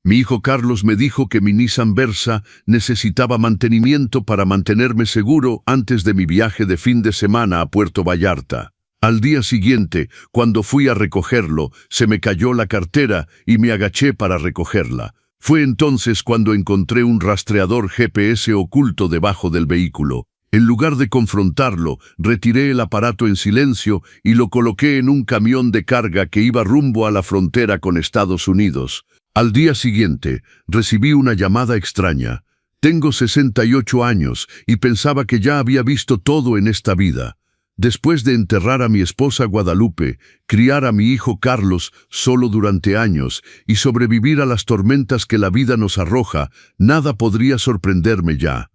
Mi hijo Carlos me dijo que mi Nissan Versa necesitaba mantenimiento para mantenerme seguro antes de mi viaje de fin de semana a Puerto Vallarta. Al día siguiente, cuando fui a recogerlo, se me cayó la cartera y me agaché para recogerla. Fue entonces cuando encontré un rastreador GPS oculto debajo del vehículo. En lugar de confrontarlo, retiré el aparato en silencio y lo coloqué en un camión de carga que iba rumbo a la frontera con Estados Unidos. Al día siguiente, recibí una llamada extraña. Tengo 68 años y pensaba que ya había visto todo en esta vida. Después de enterrar a mi esposa Guadalupe, criar a mi hijo Carlos solo durante años y sobrevivir a las tormentas que la vida nos arroja, nada podría sorprenderme ya.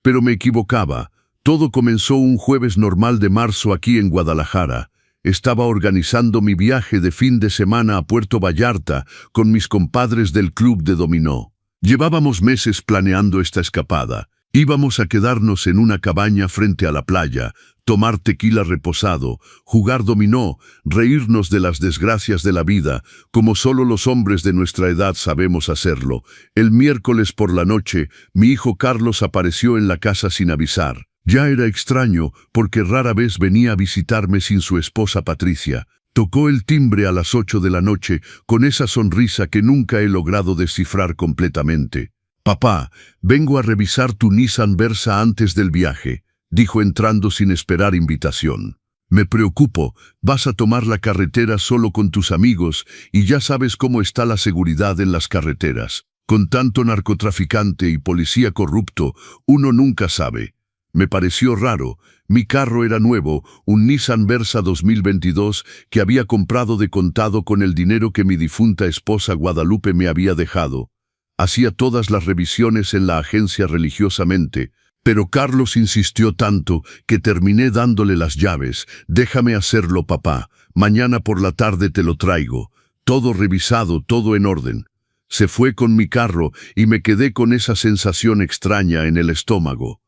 Pero me equivocaba. Todo comenzó un jueves normal de marzo aquí en Guadalajara. Estaba organizando mi viaje de fin de semana a Puerto Vallarta con mis compadres del club de dominó. Llevábamos meses planeando esta escapada. Íbamos a quedarnos en una cabaña frente a la playa, tomar tequila reposado, jugar dominó, reírnos de las desgracias de la vida, como solo los hombres de nuestra edad sabemos hacerlo. El miércoles por la noche, mi hijo Carlos apareció en la casa sin avisar. Ya era extraño, porque rara vez venía a visitarme sin su esposa Patricia. Tocó el timbre a las 8 de la noche, con esa sonrisa que nunca he logrado descifrar completamente. «Papá, vengo a revisar tu Nissan Versa antes del viaje», dijo entrando sin esperar invitación. «Me preocupo, vas a tomar la carretera solo con tus amigos y ya sabes cómo está la seguridad en las carreteras. Con tanto narcotraficante y policía corrupto, uno nunca sabe». Me pareció raro. Mi carro era nuevo, un Nissan Versa 2022 que había comprado de contado con el dinero que mi difunta esposa Guadalupe me había dejado. Hacía todas las revisiones en la agencia religiosamente, pero Carlos insistió tanto que terminé dándole las llaves. «Déjame hacerlo, papá. Mañana por la tarde te lo traigo. Todo revisado, todo en orden». Se fue con mi carro y me quedé con esa sensación extraña en el estómago.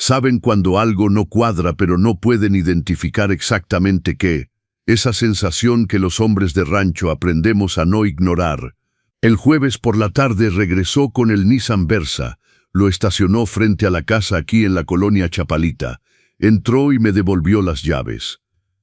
¿Saben cuando algo no cuadra pero no pueden identificar exactamente qué? Esa sensación que los hombres de rancho aprendemos a no ignorar. El jueves por la tarde regresó con el Nissan Versa. Lo estacionó frente a la casa aquí en la colonia Chapalita. Entró y me devolvió las llaves.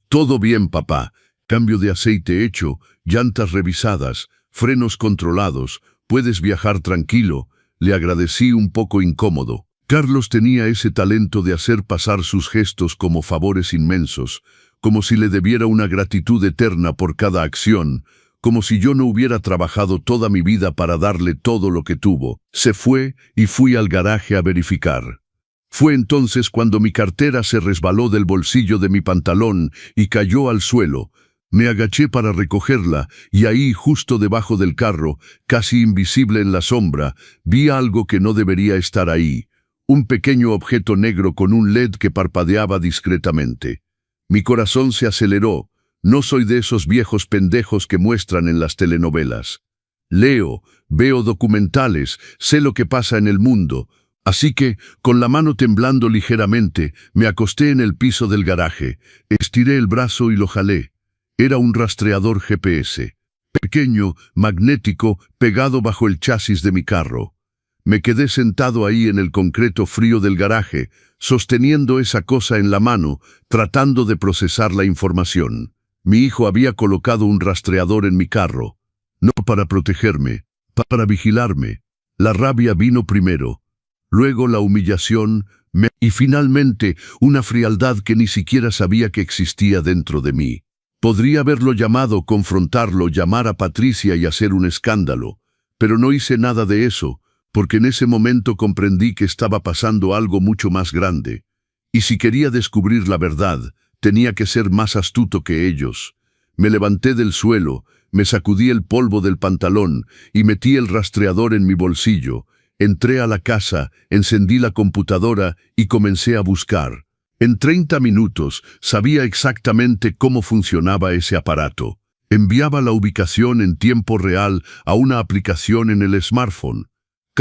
«Todo bien, papá. Cambio de aceite hecho, llantas revisadas, frenos controlados. Puedes viajar tranquilo». Le agradecí un poco incómodo. Carlos tenía ese talento de hacer pasar sus gestos como favores inmensos, como si le debiera una gratitud eterna por cada acción, como si yo no hubiera trabajado toda mi vida para darle todo lo que tuvo. Se fue y fui al garaje a verificar. Fue entonces cuando mi cartera se resbaló del bolsillo de mi pantalón y cayó al suelo. Me agaché para recogerla y ahí, justo debajo del carro, casi invisible en la sombra, vi algo que no debería estar ahí. Un pequeño objeto negro con un LED que parpadeaba discretamente. Mi corazón se aceleró. No soy de esos viejos pendejos que muestran en las telenovelas. Leo, veo documentales, sé lo que pasa en el mundo. Así que, con la mano temblando ligeramente, me acosté en el piso del garaje. Estiré el brazo y lo jalé. Era un rastreador GPS. Pequeño, magnético, pegado bajo el chasis de mi carro. Me quedé sentado ahí en el concreto frío del garaje, sosteniendo esa cosa en la mano, tratando de procesar la información. Mi hijo había colocado un rastreador en mi carro, no para protegerme, para vigilarme. La rabia vino primero, luego la humillación, y finalmente una frialdad que ni siquiera sabía que existía dentro de mí. Podría haberlo llamado, confrontarlo, llamar a Patricia y hacer un escándalo, pero no hice nada de eso, porque en ese momento comprendí que estaba pasando algo mucho más grande. Y si quería descubrir la verdad, tenía que ser más astuto que ellos. Me levanté del suelo, me sacudí el polvo del pantalón y metí el rastreador en mi bolsillo. Entré a la casa, encendí la computadora y comencé a buscar. En 30 minutos sabía exactamente cómo funcionaba ese aparato. Enviaba la ubicación en tiempo real a una aplicación en el smartphone.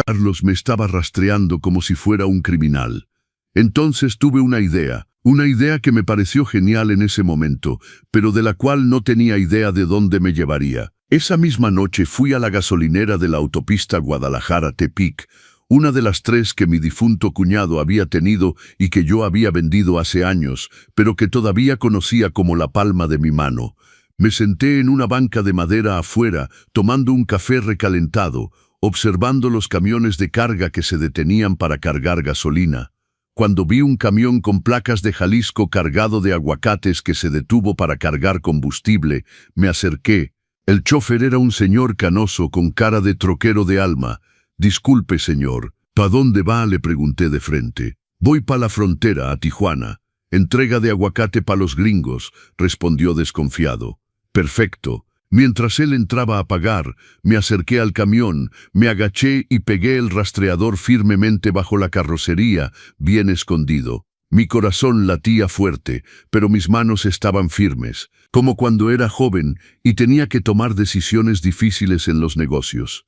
Carlos me estaba rastreando como si fuera un criminal. Entonces tuve una idea. Una idea que me pareció genial en ese momento, pero de la cual no tenía idea de dónde me llevaría. Esa misma noche fui a la gasolinera de la autopista Guadalajara-Tepic, una de las 3 que mi difunto cuñado había tenido y que yo había vendido hace años, pero que todavía conocía como la palma de mi mano. Me senté en una banca de madera afuera, tomando un café recalentado, observando los camiones de carga que se detenían para cargar gasolina. Cuando vi un camión con placas de Jalisco cargado de aguacates que se detuvo para cargar combustible, me acerqué. El chofer era un señor canoso con cara de troquero de alma. «Disculpe, señor, ¿pa dónde va?», le pregunté de frente. «Voy pa la frontera, a Tijuana. Entrega de aguacate pa los gringos», respondió desconfiado. «Perfecto». Mientras él entraba a pagar, me acerqué al camión, me agaché y pegué el rastreador firmemente bajo la carrocería, bien escondido. Mi corazón latía fuerte, pero mis manos estaban firmes, como cuando era joven y tenía que tomar decisiones difíciles en los negocios.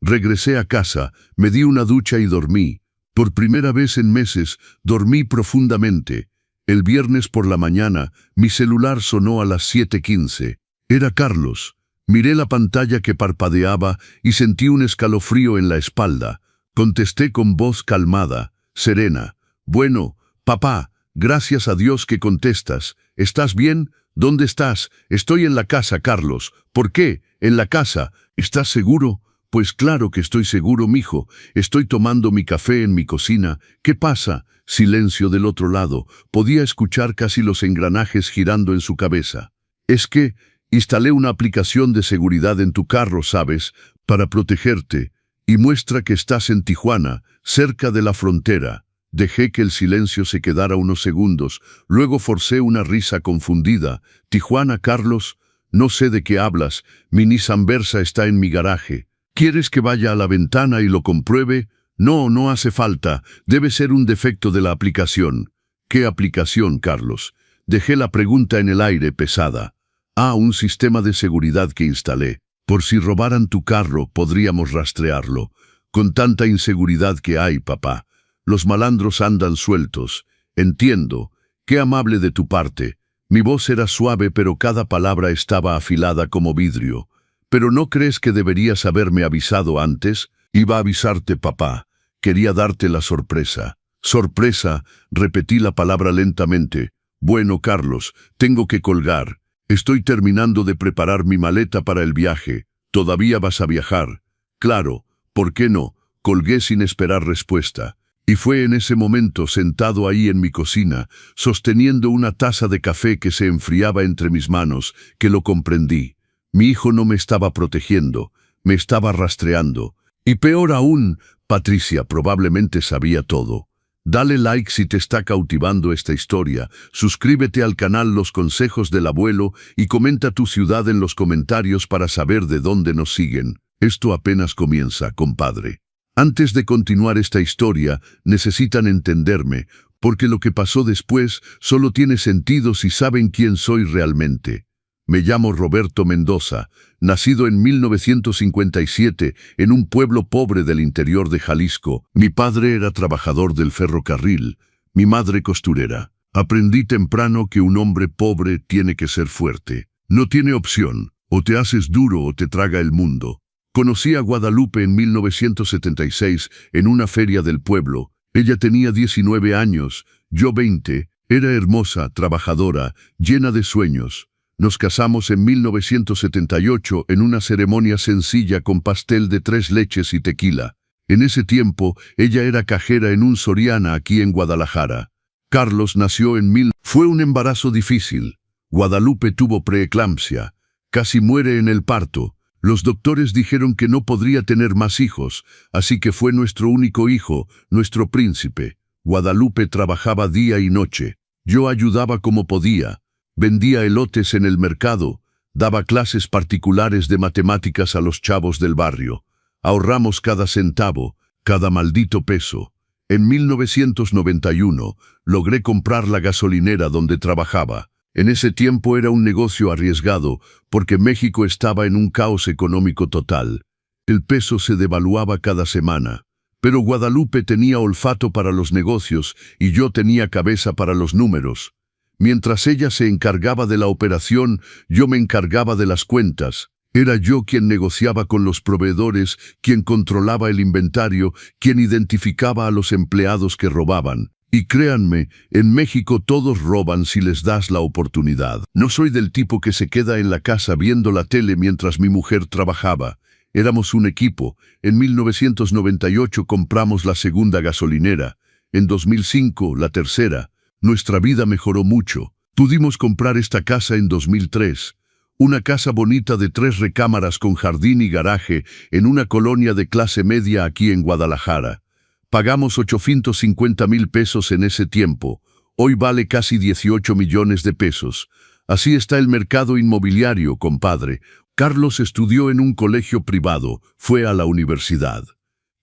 Regresé a casa, me di una ducha y dormí. Por primera vez en meses, dormí profundamente. El viernes por la mañana, mi celular sonó a las 7:15. Era Carlos. Miré la pantalla que parpadeaba y sentí un escalofrío en la espalda. Contesté con voz calmada, serena. «Bueno, papá, gracias a Dios que contestas. ¿Estás bien? ¿Dónde estás?» «Estoy en la casa, Carlos». «¿Por qué? ¿En la casa? ¿Estás seguro?» «Pues claro que estoy seguro, mijo. Estoy tomando mi café en mi cocina. ¿Qué pasa?» Silencio del otro lado. Podía escuchar casi los engranajes girando en su cabeza. «Es que instalé una aplicación de seguridad en tu carro, ¿sabes? Para protegerte. Y muestra que estás en Tijuana, cerca de la frontera». Dejé que el silencio se quedara unos segundos. Luego forcé una risa confundida. «¿Tijuana, Carlos? No sé de qué hablas. Mi Nissan Versa está en mi garaje. ¿Quieres que vaya a la ventana y lo compruebe?» «No, no hace falta. Debe ser un defecto de la aplicación». «¿Qué aplicación, Carlos?» Dejé la pregunta en el aire, pesada. «Ah, un sistema de seguridad que instalé. Por si robaran tu carro, podríamos rastrearlo. Con tanta inseguridad que hay, papá. Los malandros andan sueltos. Entiendo. Qué amable de tu parte». Mi voz era suave, pero cada palabra estaba afilada como vidrio. «¿Pero no crees que deberías haberme avisado antes?» «Iba a avisarte, papá. Quería darte la sorpresa». «Sorpresa», repetí la palabra lentamente. «Bueno, Carlos, tengo que colgar. Estoy terminando de preparar mi maleta para el viaje. ¿Todavía vas a viajar?» «Claro, ¿por qué no?». Colgué sin esperar respuesta. Y fue en ese momento, sentado ahí en mi cocina, sosteniendo una taza de café que se enfriaba entre mis manos, que lo comprendí. Mi hijo no me estaba protegiendo, me estaba rastreando. Y peor aún, Patricia probablemente sabía todo. Dale like si te está cautivando esta historia, suscríbete al canal Los Consejos del Abuelo y comenta tu ciudad en los comentarios para saber de dónde nos siguen. Esto apenas comienza, compadre. Antes de continuar esta historia, necesitan entenderme, porque lo que pasó después solo tiene sentido si saben quién soy realmente. Me llamo Roberto Mendoza, nacido en 1957 en un pueblo pobre del interior de Jalisco. Mi padre era trabajador del ferrocarril, mi madre costurera. Aprendí temprano que un hombre pobre tiene que ser fuerte. No tiene opción, o te haces duro o te traga el mundo. Conocí a Guadalupe en 1976 en una feria del pueblo. Ella tenía 19 años, yo 20, era hermosa, trabajadora, llena de sueños. Nos casamos en 1978 en una ceremonia sencilla con pastel de 3 leches y tequila. En ese tiempo, ella era cajera en un Soriana aquí en Guadalajara. Carlos nació en Fue un embarazo difícil. Guadalupe tuvo preeclampsia. Casi muere en el parto. Los doctores dijeron que no podría tener más hijos, así que fue nuestro único hijo, nuestro príncipe. Guadalupe trabajaba día y noche. Yo ayudaba como podía. Vendía elotes en el mercado, daba clases particulares de matemáticas a los chavos del barrio. Ahorramos cada centavo, cada maldito peso. En 1991 logré comprar la gasolinera donde trabajaba. En ese tiempo era un negocio arriesgado porque México estaba en un caos económico total. El peso se devaluaba cada semana. Pero Guadalupe tenía olfato para los negocios y yo tenía cabeza para los números. Mientras ella se encargaba de la operación, yo me encargaba de las cuentas. Era yo quien negociaba con los proveedores, quien controlaba el inventario, quien identificaba a los empleados que robaban. Y créanme, en México todos roban si les das la oportunidad. No soy del tipo que se queda en la casa viendo la tele mientras mi mujer trabajaba. Éramos un equipo. En 1998 compramos la segunda gasolinera. En 2005, la tercera. Nuestra vida mejoró mucho. Pudimos comprar esta casa en 2003. Una casa bonita de 3 recámaras con jardín y garaje en una colonia de clase media aquí en Guadalajara. Pagamos 850,000 pesos en ese tiempo. Hoy vale casi 18 millones de pesos. Así está el mercado inmobiliario, compadre. Carlos estudió en un colegio privado, fue a la universidad.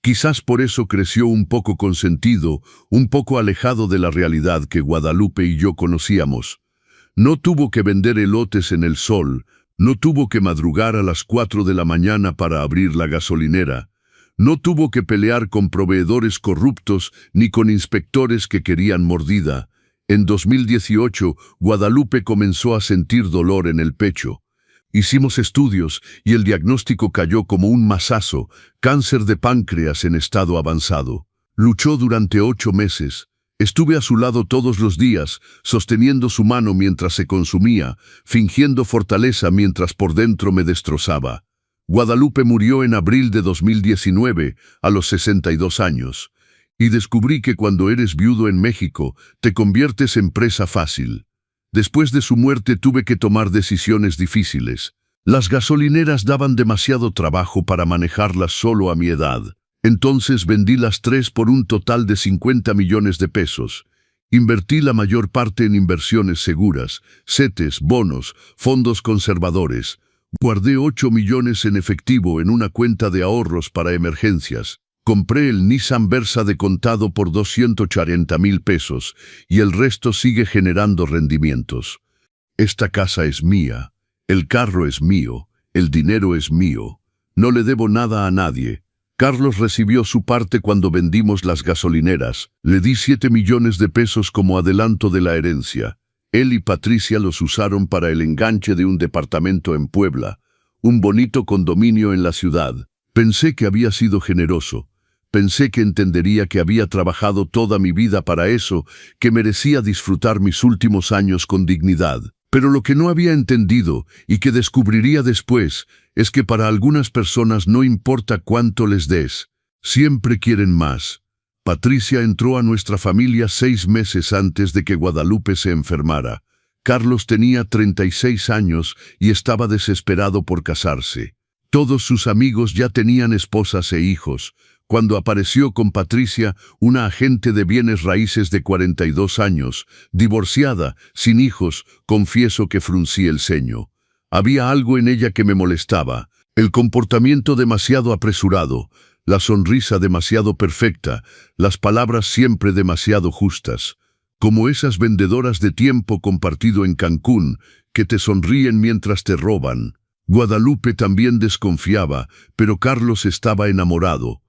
Quizás por eso creció un poco consentido, un poco alejado de la realidad que Guadalupe y yo conocíamos. No tuvo que vender elotes en el sol, no tuvo que madrugar a las 4 de la mañana para abrir la gasolinera. No tuvo que pelear con proveedores corruptos ni con inspectores que querían mordida. En 2018, Guadalupe comenzó a sentir dolor en el pecho. Hicimos estudios y el diagnóstico cayó como un mazazo, cáncer de páncreas en estado avanzado. Luchó durante 8 meses. Estuve a su lado todos los días, sosteniendo su mano mientras se consumía, fingiendo fortaleza mientras por dentro me destrozaba. Guadalupe murió en abril de 2019, a los 62 años. Y descubrí que cuando eres viudo en México, te conviertes en presa fácil. Después de su muerte tuve que tomar decisiones difíciles. Las gasolineras daban demasiado trabajo para manejarlas solo a mi edad. Entonces vendí las 3 por un total de 50 millones de pesos. Invertí la mayor parte en inversiones seguras, CETES, bonos, fondos conservadores. Guardé 8 millones en efectivo en una cuenta de ahorros para emergencias. Compré el Nissan Versa de contado por 240,000 pesos y el resto sigue generando rendimientos. Esta casa es mía, el carro es mío, el dinero es mío. No le debo nada a nadie. Carlos recibió su parte cuando vendimos las gasolineras. Le di 7 millones de pesos como adelanto de la herencia. Él y Patricia los usaron para el enganche de un departamento en Puebla, un bonito condominio en la ciudad. Pensé que había sido generoso. Pensé que entendería que había trabajado toda mi vida para eso, que merecía disfrutar mis últimos años con dignidad. Pero lo que no había entendido, y que descubriría después, es que para algunas personas no importa cuánto les des, siempre quieren más. Patricia entró a nuestra familia 6 meses antes de que Guadalupe se enfermara. Carlos tenía 36 años y estaba desesperado por casarse. Todos sus amigos ya tenían esposas e hijos. Cuando apareció con Patricia, una agente de bienes raíces de 42 años, divorciada, sin hijos, confieso que fruncí el ceño. Había algo en ella que me molestaba, el comportamiento demasiado apresurado, la sonrisa demasiado perfecta, las palabras siempre demasiado justas, como esas vendedoras de tiempo compartido en Cancún, que te sonríen mientras te roban. Guadalupe también desconfiaba, pero Carlos estaba enamorado.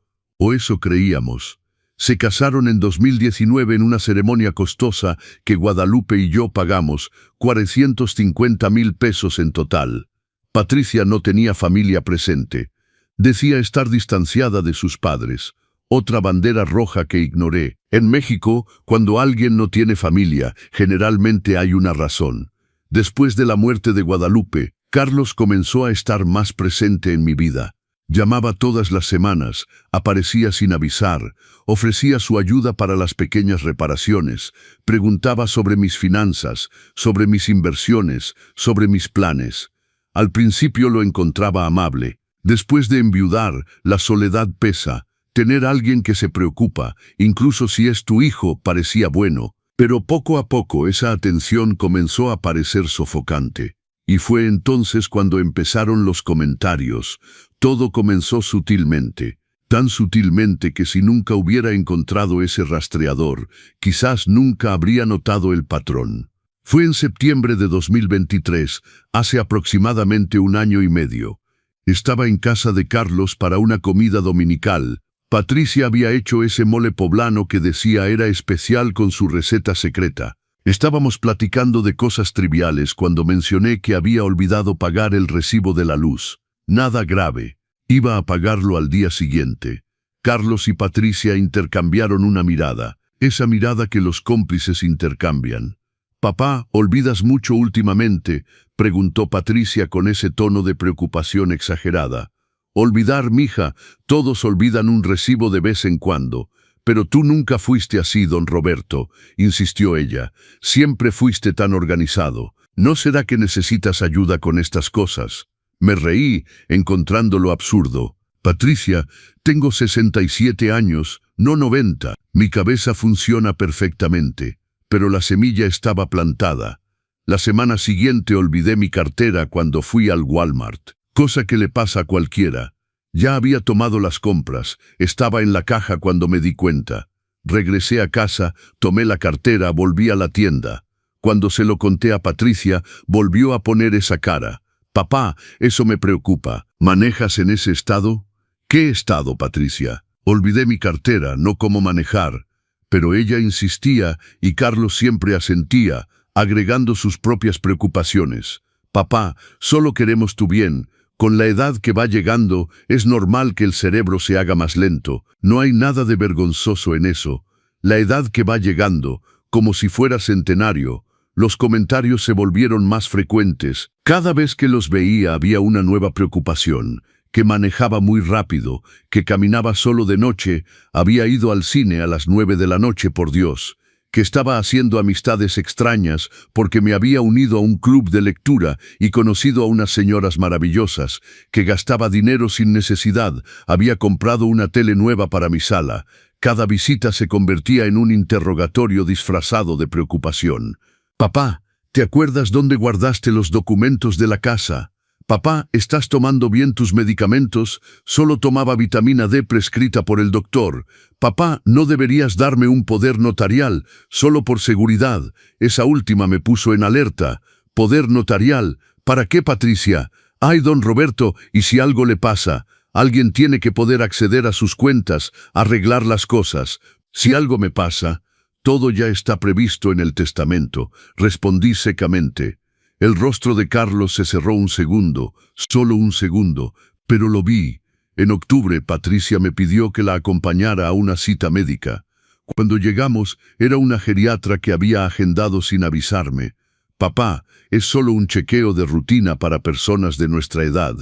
O eso creíamos. Se casaron en 2019 en una ceremonia costosa que Guadalupe y yo pagamos, 450,000 pesos en total. Patricia no tenía familia presente. Decía estar distanciada de sus padres. Otra bandera roja que ignoré. En México, cuando alguien no tiene familia, generalmente hay una razón. Después de la muerte de Guadalupe, Carlos comenzó a estar más presente en mi vida. Llamaba todas las semanas, aparecía sin avisar, ofrecía su ayuda para las pequeñas reparaciones, preguntaba sobre mis finanzas, sobre mis inversiones, sobre mis planes. Al principio lo encontraba amable. Después de enviudar, la soledad pesa. Tener a alguien que se preocupa, incluso si es tu hijo, parecía bueno. Pero poco a poco esa atención comenzó a parecer sofocante. Y fue entonces cuando empezaron los comentarios. Todo comenzó sutilmente, tan sutilmente que si nunca hubiera encontrado ese rastreador, quizás nunca habría notado el patrón. Fue en septiembre de 2023, hace aproximadamente 1 año y medio. Estaba en casa de Carlos para una comida dominical. Patricia había hecho ese mole poblano que decía era especial con su receta secreta. Estábamos platicando de cosas triviales cuando mencioné que había olvidado pagar el recibo de la luz. Nada grave. Iba a pagarlo al día siguiente. Carlos y Patricia intercambiaron una mirada, esa mirada que los cómplices intercambian. «Papá, ¿olvidas mucho últimamente?», preguntó Patricia con ese tono de preocupación exagerada. «Olvidar, mija, todos olvidan un recibo de vez en cuando. Pero tú nunca fuiste así, don Roberto», insistió ella. «Siempre fuiste tan organizado. ¿No será que necesitas ayuda con estas cosas?». Me reí, encontrándolo absurdo. «Patricia, tengo 67 años, no 90. Mi cabeza funciona perfectamente. Pero la semilla estaba plantada. La semana siguiente olvidé mi cartera cuando fui al Walmart, cosa que le pasa a cualquiera. Ya había tomado las compras, estaba en la caja cuando me di cuenta. Regresé a casa, tomé la cartera, volví a la tienda. Cuando se lo conté a Patricia, volvió a poner esa cara. «Papá, eso me preocupa. ¿Manejas en ese estado?». «¿Qué estado, Patricia?». «Olvidé mi cartera, no cómo manejar». Pero ella insistía y Carlos siempre asentía, agregando sus propias preocupaciones. «Papá, solo queremos tu bien. Con la edad que va llegando, es normal que el cerebro se haga más lento. No hay nada de vergonzoso en eso. La edad que va llegando, como si fuera centenario». Los comentarios se volvieron más frecuentes. Cada vez que los veía había una nueva preocupación. Que manejaba muy rápido, que caminaba solo de noche, había ido al cine a las 9 de la noche, por Dios. Que estaba haciendo amistades extrañas porque me había unido a un club de lectura y conocido a unas señoras maravillosas, que gastaba dinero sin necesidad, había comprado una tele nueva para mi sala. Cada visita se convertía en un interrogatorio disfrazado de preocupación. «Papá, ¿te acuerdas dónde guardaste los documentos de la casa?». «Papá, ¿estás tomando bien tus medicamentos?». «Solo tomaba vitamina D prescrita por el doctor». «Papá, ¿no deberías darme un poder notarial, solo por seguridad?». Esa última me puso en alerta. «¿Poder notarial? ¿Para qué, Patricia?». «Ay, don Roberto, ¿y si algo le pasa? Alguien tiene que poder acceder a sus cuentas, arreglar las cosas. Si algo me pasa». «Todo ya está previsto en el testamento», respondí secamente. El rostro de Carlos se cerró un segundo, solo un segundo, pero lo vi. En octubre, Patricia me pidió que la acompañara a una cita médica. Cuando llegamos, era una geriatra que había agendado sin avisarme. «Papá, es solo un chequeo de rutina para personas de nuestra edad».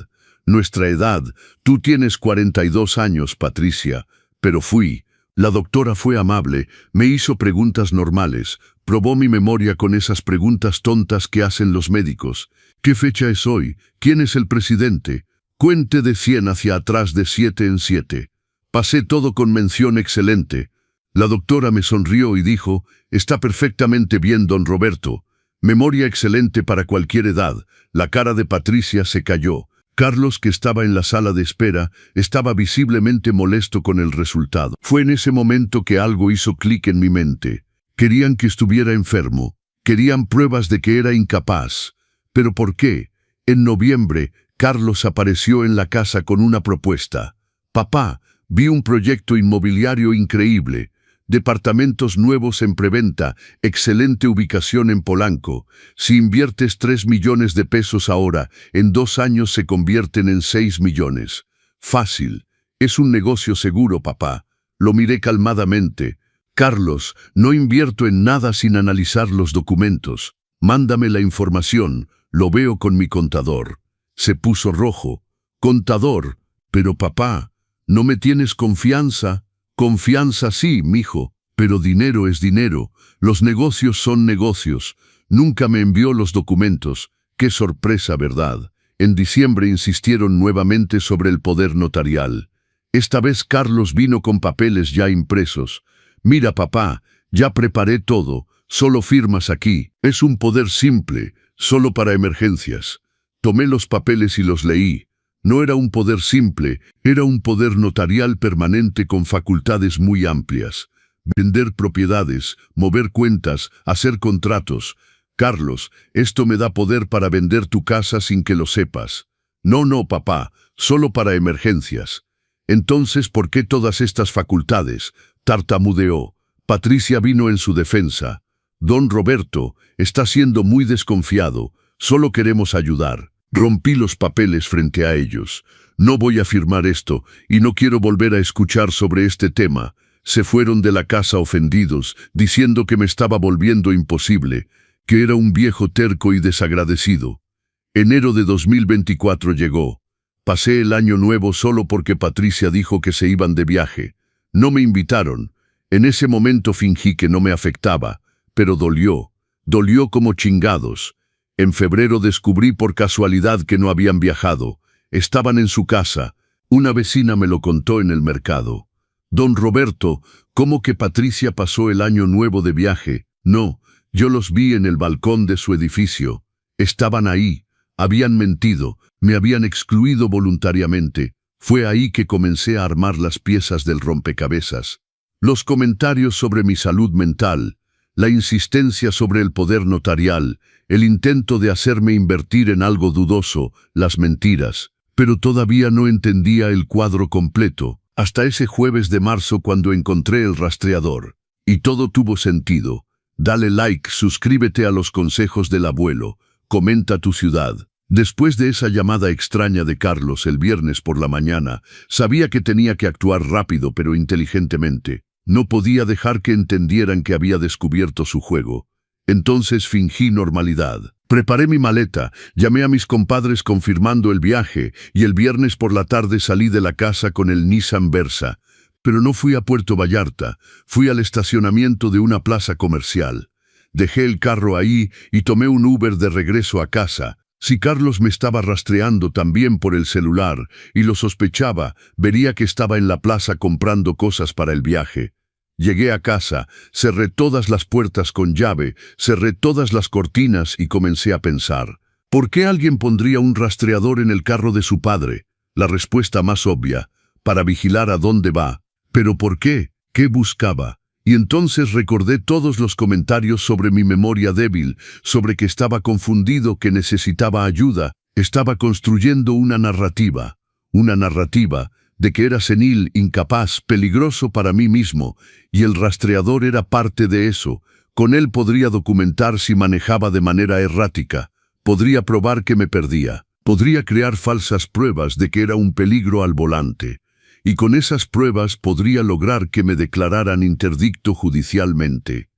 «Nuestra edad. Tú tienes 42 años, Patricia». Pero fui. La doctora fue amable, me hizo preguntas normales, probó mi memoria con esas preguntas tontas que hacen los médicos. «¿Qué fecha es hoy? ¿Quién es el presidente?». «Cuente de 100 hacia atrás de 7 en 7». Pasé todo con mención excelente. La doctora me sonrió y dijo: «Está perfectamente bien, don Roberto. Memoria excelente para cualquier edad». La cara de Patricia se cayó. Carlos, que estaba en la sala de espera, estaba visiblemente molesto con el resultado. Fue en ese momento que algo hizo clic en mi mente. Querían que estuviera enfermo. Querían pruebas de que era incapaz. ¿Pero por qué? En noviembre, Carlos apareció en la casa con una propuesta. «Papá, vi un proyecto inmobiliario increíble. Departamentos nuevos en preventa, excelente ubicación en Polanco. Si inviertes 3 millones de pesos ahora, en 2 años se convierten en 6 millones. Fácil. Es un negocio seguro, papá». Lo miré calmadamente. «Carlos, no invierto en nada sin analizar los documentos. Mándame la información, lo veo con mi contador». Se puso rojo. «¿Contador? Pero papá, ¿no me tienes confianza?». «Confianza sí, mijo, pero dinero es dinero. Los negocios son negocios». Nunca me envió los documentos. Qué sorpresa, ¿verdad? En diciembre insistieron nuevamente sobre el poder notarial. Esta vez Carlos vino con papeles ya impresos. «Mira, papá, ya preparé todo. Solo firmas aquí. Es un poder simple, solo para emergencias». Tomé los papeles y los leí. No era un poder simple, era un poder notarial permanente con facultades muy amplias. Vender propiedades, mover cuentas, hacer contratos. «Carlos, esto me da poder para vender tu casa sin que lo sepas». «No, no, papá, solo para emergencias». Entonces, ¿por qué todas estas facultades? Tartamudeó. Patricia vino en su defensa. Don Roberto está siendo muy desconfiado. Solo queremos ayudar. Rompí los papeles frente a ellos. No voy a firmar esto y no quiero volver a escuchar sobre este tema. Se fueron de la casa ofendidos, diciendo que me estaba volviendo imposible, que era un viejo terco y desagradecido. Enero de 2024 llegó. Pasé el año nuevo solo porque Patricia dijo que se iban de viaje. No me invitaron. En ese momento fingí que no me afectaba, pero dolió. Dolió como chingados. En febrero descubrí por casualidad que no habían viajado. Estaban en su casa. Una vecina me lo contó en el mercado. Don Roberto, ¿cómo que Patricia pasó el año nuevo de viaje? No, yo los vi en el balcón de su edificio. Estaban ahí. Habían mentido. Me habían excluido voluntariamente. Fue ahí que comencé a armar las piezas del rompecabezas. Los comentarios sobre mi salud mental, la insistencia sobre el poder notarial, el intento de hacerme invertir en algo dudoso, las mentiras. Pero todavía no entendía el cuadro completo, hasta ese jueves de marzo cuando encontré el rastreador. Y todo tuvo sentido. Dale like, suscríbete a los consejos del abuelo, comenta tu ciudad. Después de esa llamada extraña de Carlos el viernes por la mañana, sabía que tenía que actuar rápido pero inteligentemente. No podía dejar que entendieran que había descubierto su juego. Entonces fingí normalidad. Preparé mi maleta, llamé a mis compadres confirmando el viaje y el viernes por la tarde salí de la casa con el Nissan Versa. Pero no fui a Puerto Vallarta, fui al estacionamiento de una plaza comercial. Dejé el carro ahí y tomé un Uber de regreso a casa. Si Carlos me estaba rastreando también por el celular y lo sospechaba, vería que estaba en la plaza comprando cosas para el viaje. Llegué a casa, cerré todas las puertas con llave, cerré todas las cortinas y comencé a pensar. ¿Por qué alguien pondría un rastreador en el carro de su padre? La respuesta más obvia, para vigilar a dónde va. ¿Pero por qué? ¿Qué buscaba? Y entonces recordé todos los comentarios sobre mi memoria débil, sobre que estaba confundido, que necesitaba ayuda. Estaba construyendo una narrativa de que era senil, incapaz, peligroso para mí mismo, y el rastreador era parte de eso. Con él podría documentar si manejaba de manera errática, podría probar que me perdía, podría crear falsas pruebas de que era un peligro al volante, y con esas pruebas podría lograr que me declararan interdicto judicialmente.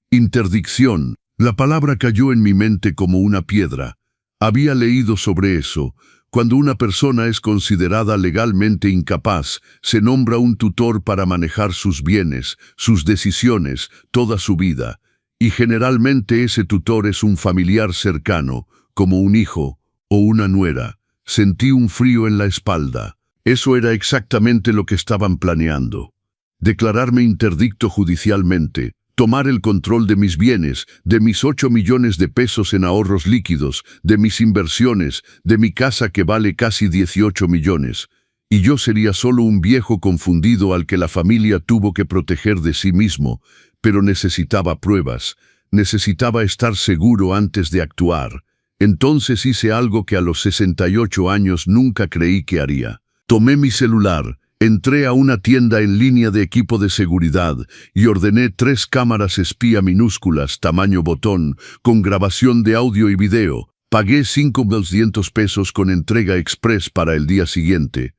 Interdicción, la palabra cayó en mi mente como una piedra. Había leído sobre eso. Cuando una persona es considerada legalmente incapaz, se nombra un tutor para manejar sus bienes, sus decisiones, toda su vida. Y generalmente ese tutor es un familiar cercano, como un hijo o una nuera. Sentí un frío en la espalda. Eso era exactamente lo que estaban planeando. Declararme interdicto judicialmente. Tomar el control de mis bienes, de mis 8 millones de pesos en ahorros líquidos, de mis inversiones, de mi casa que vale casi 18 millones. Y yo sería solo un viejo confundido al que la familia tuvo que proteger de sí mismo, pero necesitaba pruebas, necesitaba estar seguro antes de actuar. Entonces hice algo que a los 68 años nunca creí que haría. Tomé mi celular. Entré a una tienda en línea de equipo de seguridad y ordené 3 cámaras espía minúsculas, tamaño botón, con grabación de audio y video. Pagué 5.200 pesos con entrega express para el día siguiente.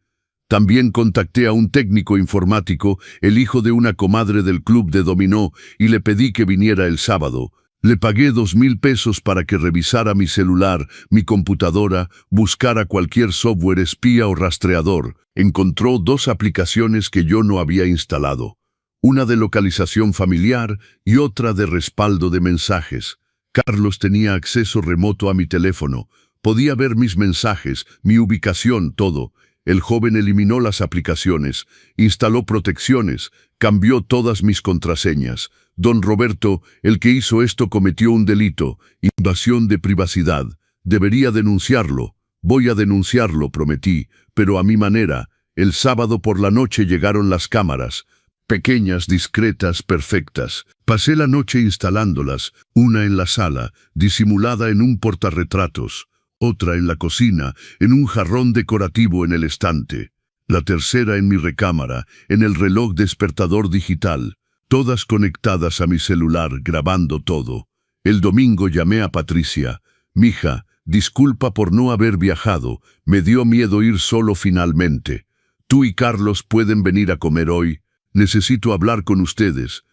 También contacté a un técnico informático, el hijo de una comadre del club de dominó, y le pedí que viniera el sábado. Le pagué 2.000 pesos para que revisara mi celular, mi computadora, buscara cualquier software espía o rastreador. Encontró 2 aplicaciones que yo no había instalado. Una de localización familiar y otra de respaldo de mensajes. Carlos tenía acceso remoto a mi teléfono. Podía ver mis mensajes, mi ubicación, todo. El joven eliminó las aplicaciones, instaló protecciones, cambió todas mis contraseñas. Don Roberto, el que hizo esto, cometió un delito, invasión de privacidad. Debería denunciarlo. Voy a denunciarlo, prometí, pero a mi manera. El sábado por la noche llegaron las cámaras. Pequeñas, discretas, perfectas. Pasé la noche instalándolas, una en la sala, disimulada en un portarretratos, otra en la cocina, en un jarrón decorativo en el estante. la tercera en mi recámara, en el reloj despertador digital, todas conectadas a mi celular, grabando todo. El domingo llamé a Patricia. Mija, disculpa por no haber viajado, me dio miedo ir solo finalmente. Tú y Carlos pueden venir a comer hoy. Necesito hablar con ustedes.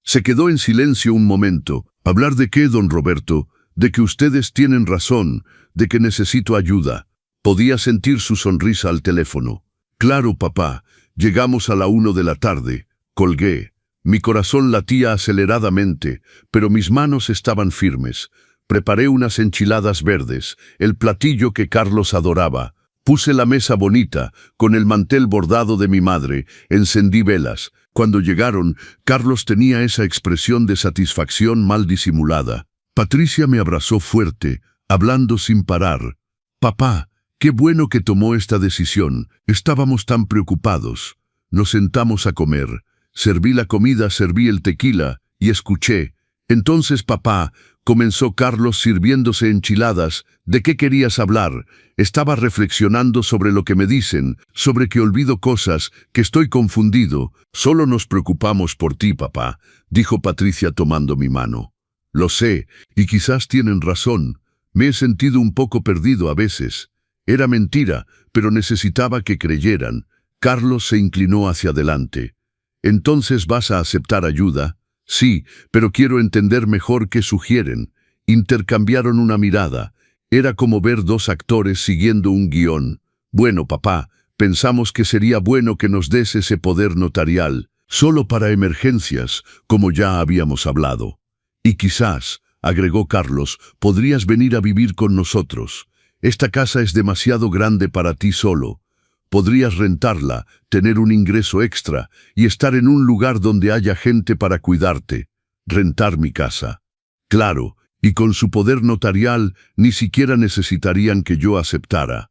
Se quedó en silencio un momento. ¿Hablar de qué, don Roberto? De que ustedes tienen razón, de que necesito ayuda. Podía sentir su sonrisa al teléfono. Claro, papá. Llegamos a la 1 de la tarde. Colgué. Mi corazón latía aceleradamente, pero mis manos estaban firmes. Preparé unas enchiladas verdes, el platillo que Carlos adoraba. Puse la mesa bonita, con el mantel bordado de mi madre, encendí velas. Cuando llegaron, Carlos tenía esa expresión de satisfacción mal disimulada. Patricia me abrazó fuerte, hablando sin parar. Papá, qué bueno que tomó esta decisión. Estábamos tan preocupados. Nos sentamos a comer. Serví la comida, serví el tequila, y escuché. Entonces, papá, comenzó Carlos sirviéndose enchiladas. ¿De qué querías hablar? Estaba reflexionando sobre lo que me dicen, sobre que olvido cosas, que estoy confundido. Solo nos preocupamos por ti, papá, dijo Patricia tomando mi mano. Lo sé, y quizás tienen razón. Me he sentido un poco perdido a veces. Era mentira, pero necesitaba que creyeran. Carlos se inclinó hacia adelante. ¿Entonces vas a aceptar ayuda? Sí, pero quiero entender mejor qué sugieren. Intercambiaron una mirada. Era como ver dos actores siguiendo un guión. Bueno, papá, pensamos que sería bueno que nos des ese poder notarial, solo para emergencias, como ya habíamos hablado. Y quizás, agregó Carlos, podrías venir a vivir con nosotros. Esta casa es demasiado grande para ti solo. Podrías rentarla, tener un ingreso extra y estar en un lugar donde haya gente para cuidarte. Rentar mi casa. Claro, y con su poder notarial ni siquiera necesitarían que yo aceptara.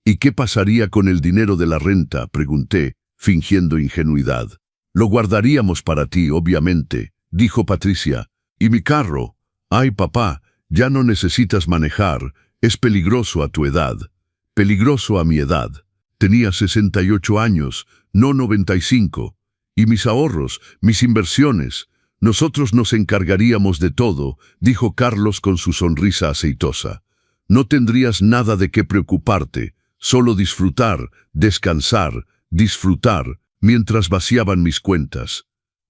¿Y qué pasaría con el dinero de la renta?, pregunté, fingiendo ingenuidad. Lo guardaríamos para ti, obviamente, dijo Patricia. ¿Y mi carro? Ay, papá, ya no necesitas manejar. Es peligroso a tu edad. Peligroso a mi edad. Tenía 68 años, no 95. Y mis ahorros, mis inversiones. Nosotros nos encargaríamos de todo, dijo Carlos con su sonrisa aceitosa. No tendrías nada de qué preocuparte, solo disfrutar, descansar, disfrutar, mientras vaciaban mis cuentas.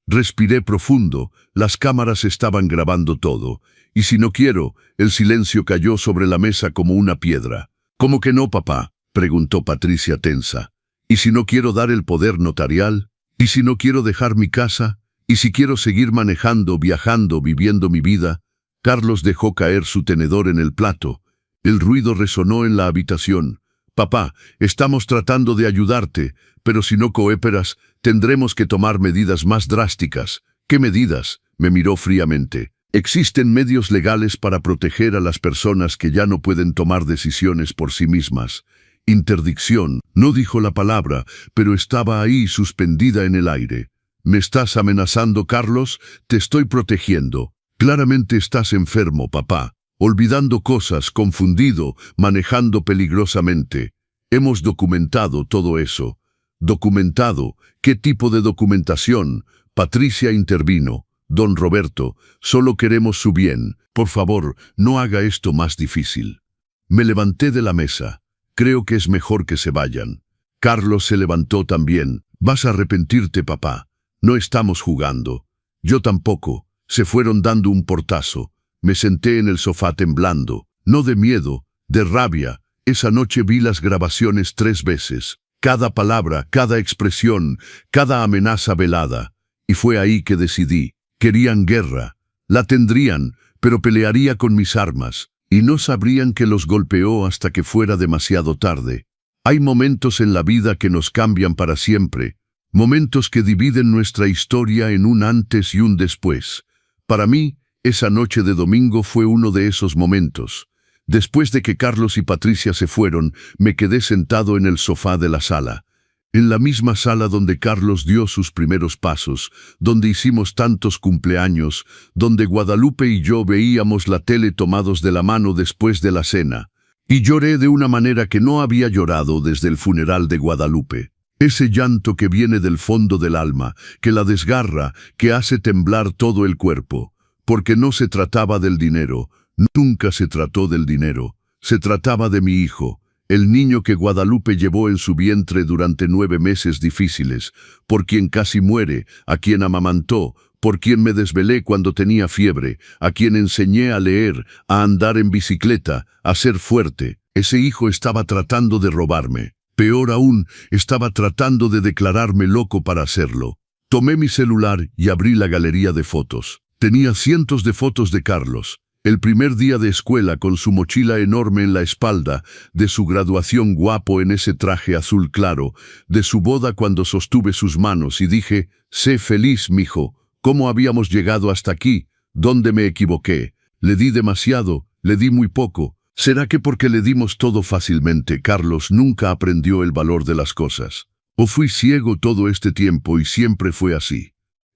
Respiré profundo, las cámaras estaban grabando todo, y si no quiero, el silencio cayó sobre la mesa como una piedra. ¿Cómo que no, papá?, preguntó Patricia tensa. ¿Y si no quiero dar el poder notarial? ¿Y si no quiero dejar mi casa? ¿Y si quiero seguir manejando, viajando, viviendo mi vida? Carlos dejó caer su tenedor en el plato. El ruido resonó en la habitación. Papá, estamos tratando de ayudarte, pero si no cooperas, tendremos que tomar medidas más drásticas. ¿Qué medidas?, me miró fríamente. Existen medios legales para proteger a las personas que ya no pueden tomar decisiones por sí mismas. Interdicción, no dijo la palabra, pero estaba ahí suspendida en el aire. ¿Me estás amenazando, Carlos? Te estoy protegiendo. Claramente estás enfermo, papá. Olvidando cosas, confundido, manejando peligrosamente. Hemos documentado todo eso. ¿Documentado? ¿Qué tipo de documentación? Patricia intervino. Don Roberto, solo queremos su bien. Por favor, no haga esto más difícil. Me levanté de la mesa. Creo que es mejor que se vayan. Carlos se levantó también. Vas a arrepentirte, papá. No estamos jugando. Yo tampoco. Se fueron dando un portazo. Me senté en el sofá temblando. No de miedo, de rabia. Esa noche vi las grabaciones 3 veces. Cada palabra, cada expresión, cada amenaza velada. Y fue ahí que decidí. Querían guerra. La tendrían, pero pelearía con mis armas. Y no sabrían que los golpeó hasta que fuera demasiado tarde. Hay momentos en la vida que nos cambian para siempre. Momentos que dividen nuestra historia en un antes y un después. Para mí, esa noche de domingo fue uno de esos momentos. Después de que Carlos y Patricia se fueron, me quedé sentado en el sofá de la sala. En la misma sala donde Carlos dio sus primeros pasos, donde hicimos tantos cumpleaños, donde Guadalupe y yo veíamos la tele tomados de la mano después de la cena. Y lloré de una manera que no había llorado desde el funeral de Guadalupe. Ese llanto que viene del fondo del alma, que la desgarra, que hace temblar todo el cuerpo. Porque no se trataba del dinero, nunca se trató del dinero. Se trataba de mi hijo, el niño que Guadalupe llevó en su vientre durante 9 meses difíciles, por quien casi muere, a quien amamantó, por quien me desvelé cuando tenía fiebre, a quien enseñé a leer, a andar en bicicleta, a ser fuerte. Ese hijo estaba tratando de robarme. Peor aún, estaba tratando de declararme loco para hacerlo. Tomé mi celular y abrí la galería de fotos. Tenía cientos de fotos de Carlos. El primer día de escuela con su mochila enorme en la espalda, de su graduación guapo en ese traje azul claro, de su boda cuando sostuve sus manos y dije, sé feliz, mijo. ¿Cómo habíamos llegado hasta aquí? ¿Dónde me equivoqué? Le di demasiado, le di muy poco. ¿Será que porque le dimos todo fácilmente, Carlos nunca aprendió el valor de las cosas? ¿O fui ciego todo este tiempo y siempre fue así?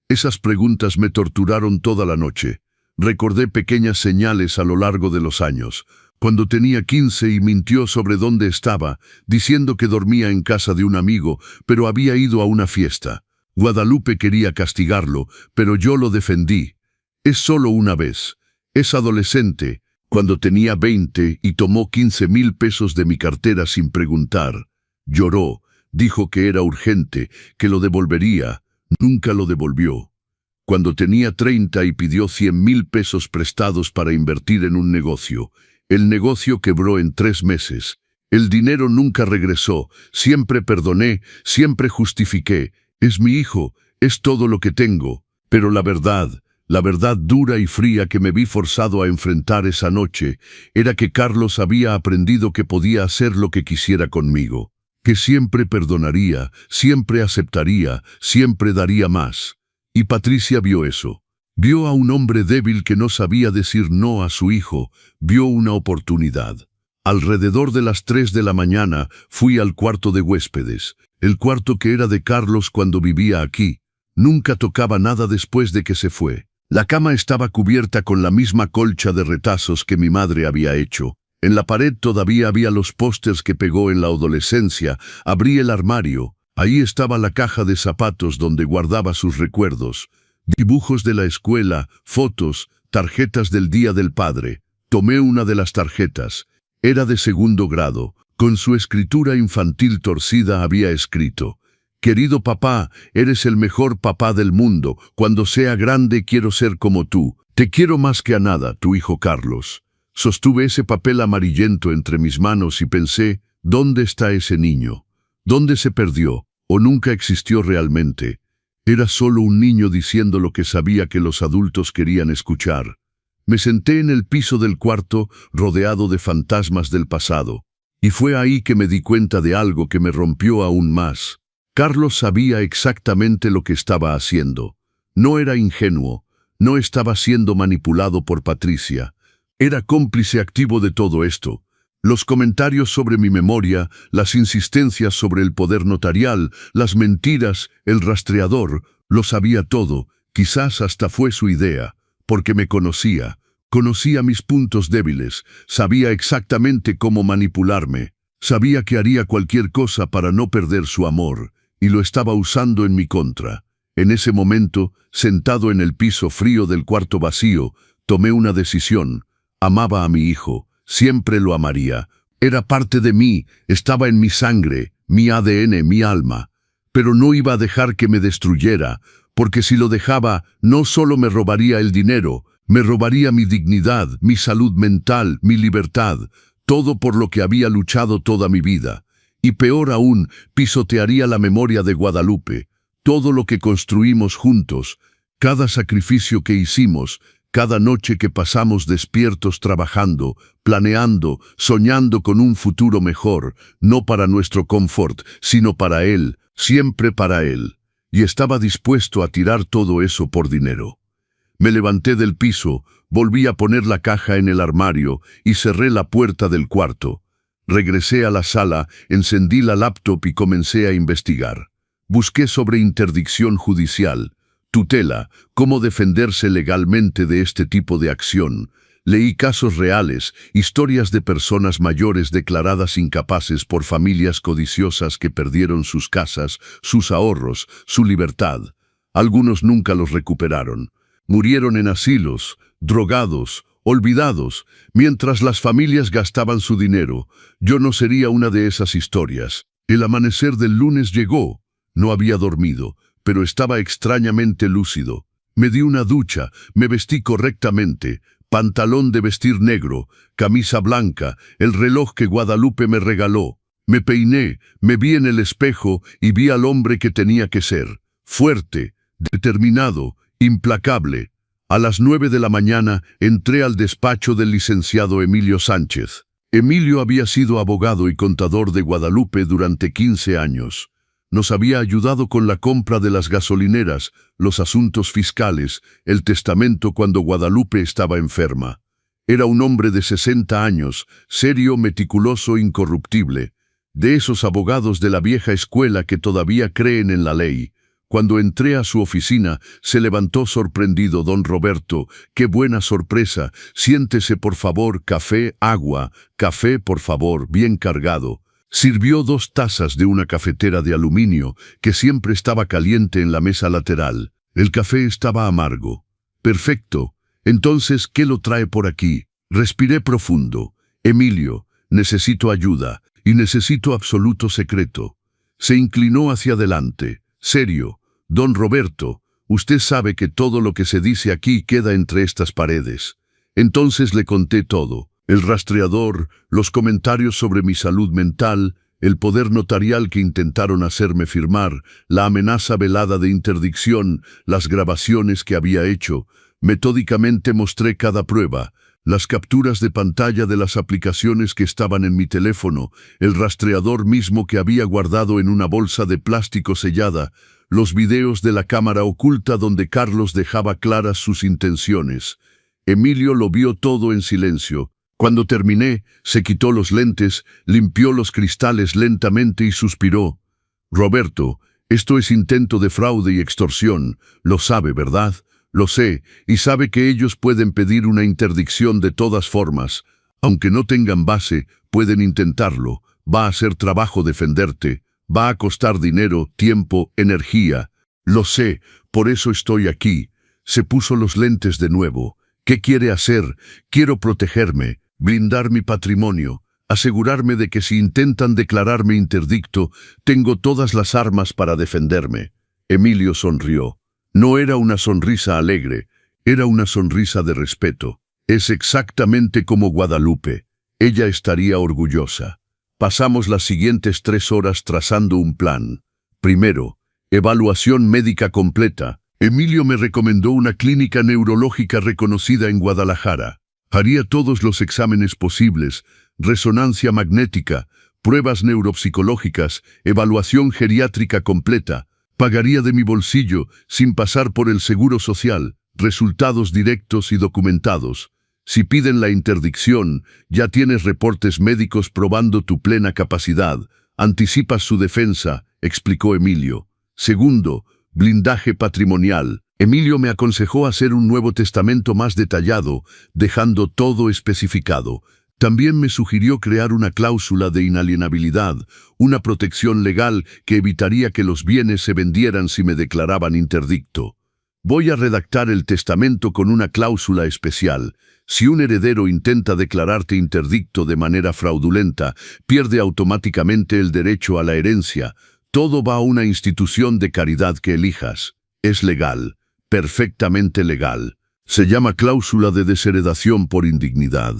Esas preguntas me torturaron toda la noche. Recordé pequeñas señales a lo largo de los años. Cuando tenía 15 y mintió sobre dónde estaba, diciendo que dormía en casa de un amigo, pero había ido a una fiesta. Guadalupe quería castigarlo, pero yo lo defendí. Es solo una vez. Es adolescente. Cuando tenía 20 y tomó 15,000 pesos de mi cartera sin preguntar. Lloró, dijo que era urgente, que lo devolvería. Nunca lo devolvió. Cuando tenía 30 y pidió 100,000 pesos prestados para invertir en un negocio. El negocio quebró en 3 meses. El dinero nunca regresó. Siempre perdoné, siempre justifiqué. Es mi hijo, es todo lo que tengo. Pero la verdad dura y fría que me vi forzado a enfrentar esa noche, era que Carlos había aprendido que podía hacer lo que quisiera conmigo, que siempre perdonaría, siempre aceptaría, siempre daría más. Y Patricia vio eso. Vio a un hombre débil que no sabía decir no a su hijo, vio una oportunidad. Alrededor de las 3 de la mañana fui al cuarto de huéspedes, el cuarto que era de Carlos cuando vivía aquí. Nunca tocaba nada después de que se fue. La cama estaba cubierta con la misma colcha de retazos que mi madre había hecho. En la pared todavía había los pósters que pegó en la adolescencia. Abrí el armario. Ahí estaba la caja de zapatos donde guardaba sus recuerdos. Dibujos de la escuela, fotos, tarjetas del Día del Padre. Tomé una de las tarjetas. Era de 2º grado. Con su escritura infantil torcida había escrito: Querido papá, eres el mejor papá del mundo. Cuando sea grande quiero ser como tú. Te quiero más que a nada, tu hijo Carlos. Sostuve ese papel amarillento entre mis manos y pensé, ¿dónde está ese niño? ¿Dónde se perdió? ¿O nunca existió realmente? Era solo un niño diciendo lo que sabía que los adultos querían escuchar. Me senté en el piso del cuarto, rodeado de fantasmas del pasado. Y fue ahí que me di cuenta de algo que me rompió aún más. Carlos sabía exactamente lo que estaba haciendo. No era ingenuo, no estaba siendo manipulado por Patricia. Era cómplice activo de todo esto. Los comentarios sobre mi memoria, las insistencias sobre el poder notarial, las mentiras, el rastreador, lo sabía todo. Quizás hasta fue su idea, porque me conocía. Conocía mis puntos débiles, sabía exactamente cómo manipularme. Sabía que haría cualquier cosa para no perder su amor. Y lo estaba usando en mi contra. En ese momento, sentado en el piso frío del cuarto vacío, tomé una decisión. Amaba a mi hijo, siempre lo amaría. Era parte de mí, estaba en mi sangre, mi ADN, mi alma. Pero no iba a dejar que me destruyera, porque si lo dejaba, no solo me robaría el dinero, me robaría mi dignidad, mi salud mental, mi libertad, todo por lo que había luchado toda mi vida. Y peor aún, pisotearía la memoria de Guadalupe, todo lo que construimos juntos, cada sacrificio que hicimos, cada noche que pasamos despiertos trabajando, planeando, soñando con un futuro mejor, no para nuestro confort, sino para él, siempre para él. Y estaba dispuesto a tirar todo eso por dinero. Me levanté del piso, volví a poner la caja en el armario y cerré la puerta del cuarto. Regresé a la sala, encendí la laptop y comencé a investigar. Busqué sobre interdicción judicial, tutela, cómo defenderse legalmente de este tipo de acción. Leí casos reales, historias de personas mayores declaradas incapaces por familias codiciosas que perdieron sus casas, sus ahorros, su libertad. Algunos nunca los recuperaron. Murieron en asilos, drogados, olvidados, mientras las familias gastaban su dinero. Yo no sería una de esas historias. El amanecer del lunes llegó. No había dormido, pero estaba extrañamente lúcido. Me di una ducha, me vestí correctamente, pantalón de vestir negro, camisa blanca, el reloj que Guadalupe me regaló. Me peiné, me vi en el espejo y vi al hombre que tenía que ser. Fuerte, determinado, implacable. A las 9 de la mañana entré al despacho del licenciado Emilio Sánchez. Emilio había sido abogado y contador de Guadalupe durante 15 años. Nos había ayudado con la compra de las gasolineras, los asuntos fiscales, el testamento cuando Guadalupe estaba enferma. Era un hombre de 60 años, serio, meticuloso, incorruptible. De esos abogados de la vieja escuela que todavía creen en la ley. Cuando entré a su oficina, se levantó sorprendido. Don Roberto, qué buena sorpresa. Siéntese por favor, café, agua, café por favor, bien cargado. Sirvió 2 tazas de una cafetera de aluminio que siempre estaba caliente en la mesa lateral. El café estaba amargo. Perfecto. Entonces, ¿qué lo trae por aquí? Respiré profundo. Emilio, necesito ayuda y necesito absoluto secreto. Se inclinó hacia adelante. Serio. Don Roberto, usted sabe que todo lo que se dice aquí queda entre estas paredes. Entonces le conté todo. El rastreador, los comentarios sobre mi salud mental, el poder notarial que intentaron hacerme firmar, la amenaza velada de interdicción, las grabaciones que había hecho. Metódicamente mostré cada prueba, las capturas de pantalla de las aplicaciones que estaban en mi teléfono, el rastreador mismo que había guardado en una bolsa de plástico sellada, los videos de la cámara oculta donde Carlos dejaba claras sus intenciones. Emilio lo vio todo en silencio. Cuando terminé, se quitó los lentes, limpió los cristales lentamente y suspiró. Roberto, esto es intento de fraude y extorsión. Lo sabe, ¿verdad? Lo sé, y sabe que ellos pueden pedir una interdicción de todas formas. Aunque no tengan base, pueden intentarlo. Va a ser trabajo defenderte. Va a costar dinero, tiempo, energía. Lo sé, por eso estoy aquí. Se puso los lentes de nuevo. ¿Qué quiere hacer? Quiero protegerme. Blindar mi patrimonio, asegurarme de que si intentan declararme interdicto, tengo todas las armas para defenderme. Emilio sonrió. No era una sonrisa alegre, era una sonrisa de respeto. Es exactamente como Guadalupe. Ella estaría orgullosa. Pasamos las siguientes 3 horas trazando un plan. Primero, evaluación médica completa. Emilio me recomendó una clínica neurológica reconocida en Guadalajara. Haría todos los exámenes posibles, resonancia magnética, pruebas neuropsicológicas, evaluación geriátrica completa. Pagaría de mi bolsillo, sin pasar por el seguro social, resultados directos y documentados. Si piden la interdicción, ya tienes reportes médicos probando tu plena capacidad. Anticipas su defensa, explicó Emilio. Segundo, blindaje patrimonial. Emilio me aconsejó hacer un nuevo testamento más detallado, dejando todo especificado. También me sugirió crear una cláusula de inalienabilidad, una protección legal que evitaría que los bienes se vendieran si me declaraban interdicto. Voy a redactar el testamento con una cláusula especial. Si un heredero intenta declararte interdicto de manera fraudulenta, pierde automáticamente el derecho a la herencia. Todo va a una institución de caridad que elijas. Es legal. Perfectamente legal. Se llama cláusula de desheredación por indignidad.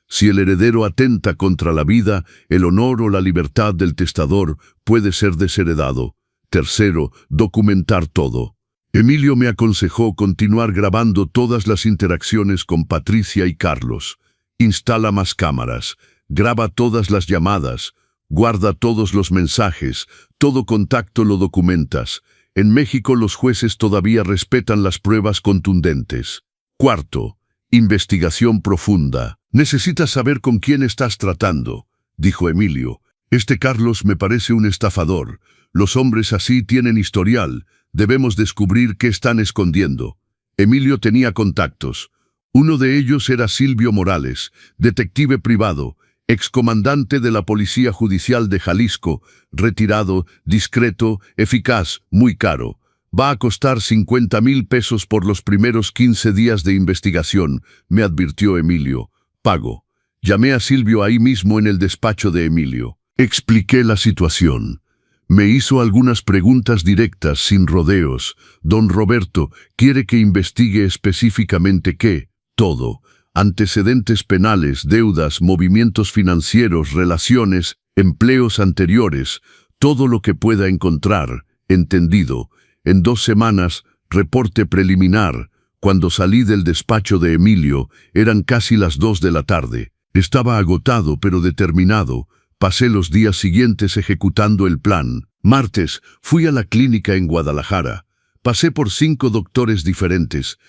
Si el heredero atenta contra la vida, el honor o la libertad del testador, puede ser desheredado. Tercero, documentar todo. Emilio me aconsejó continuar grabando todas las interacciones con Patricia y Carlos. Instala más cámaras, graba todas las llamadas, guarda todos los mensajes, todo contacto lo documentas. En México los jueces todavía respetan las pruebas contundentes. Cuarto, investigación profunda. Necesitas saber con quién estás tratando, dijo Emilio. Este Carlos me parece un estafador. Los hombres así tienen historial. Debemos descubrir qué están escondiendo. Emilio tenía contactos. Uno de ellos era Silvio Morales, detective privado, excomandante de la Policía Judicial de Jalisco, retirado, discreto, eficaz, muy caro. Va a costar 50,000 pesos por los primeros 15 días de investigación, me advirtió Emilio. Pago. Llamé a Silvio ahí mismo en el despacho de Emilio. Expliqué la situación. Me hizo algunas preguntas directas, sin rodeos. Don Roberto quiere que investigue específicamente qué, todo. Antecedentes penales, deudas, movimientos financieros, relaciones, empleos anteriores, todo lo que pueda encontrar. Entendido. En 2 semanas, reporte preliminar. Cuando salí del despacho de Emilio, eran casi las 2 de la tarde. Estaba agotado pero determinado. Pasé los días siguientes ejecutando el plan. Martes, fui a la clínica en Guadalajara. Pasé por 5 doctores diferentes.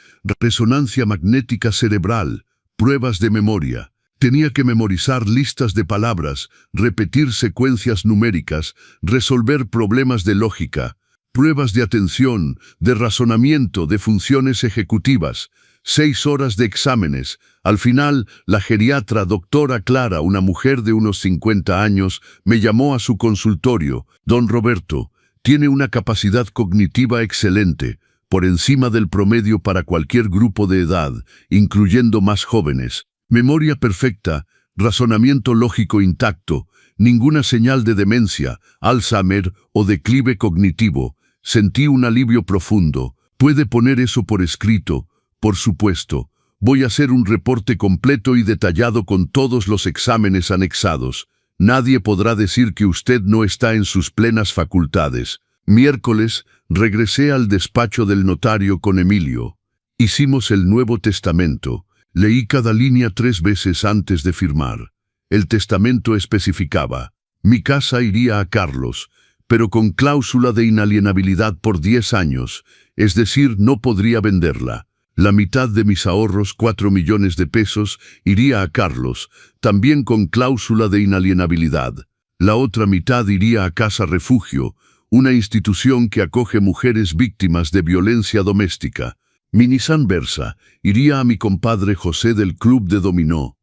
Resonancia magnética cerebral, pruebas de memoria. Tenía que memorizar listas de palabras, repetir secuencias numéricas, resolver problemas de lógica, pruebas de atención, de razonamiento, de funciones ejecutivas. 6 horas de exámenes. Al final, la geriatra doctora Clara, una mujer de unos 50 años, me llamó a su consultorio. Don Roberto, tiene una capacidad cognitiva excelente, por encima del promedio para cualquier grupo de edad, incluyendo más jóvenes. Memoria perfecta, razonamiento lógico intacto, ninguna señal de demencia, Alzheimer o declive cognitivo. Sentí un alivio profundo. ¿Puede poner eso por escrito? Por supuesto. Voy a hacer un reporte completo y detallado con todos los exámenes anexados. Nadie podrá decir que usted no está en sus plenas facultades. Miércoles, regresé al despacho del notario con Emilio. Hicimos el Nuevo Testamento. Leí cada línea 3 veces antes de firmar. El testamento especificaba: mi casa iría a Carlos, pero con cláusula de inalienabilidad por 10 años, es decir, no podría venderla. La mitad de mis ahorros, 4 millones de pesos, iría a Carlos, también con cláusula de inalienabilidad. La otra mitad iría a Casa Refugio, una institución que acoge mujeres víctimas de violencia doméstica. Mi Nissan Versa iría a mi compadre José del Club de Dominó.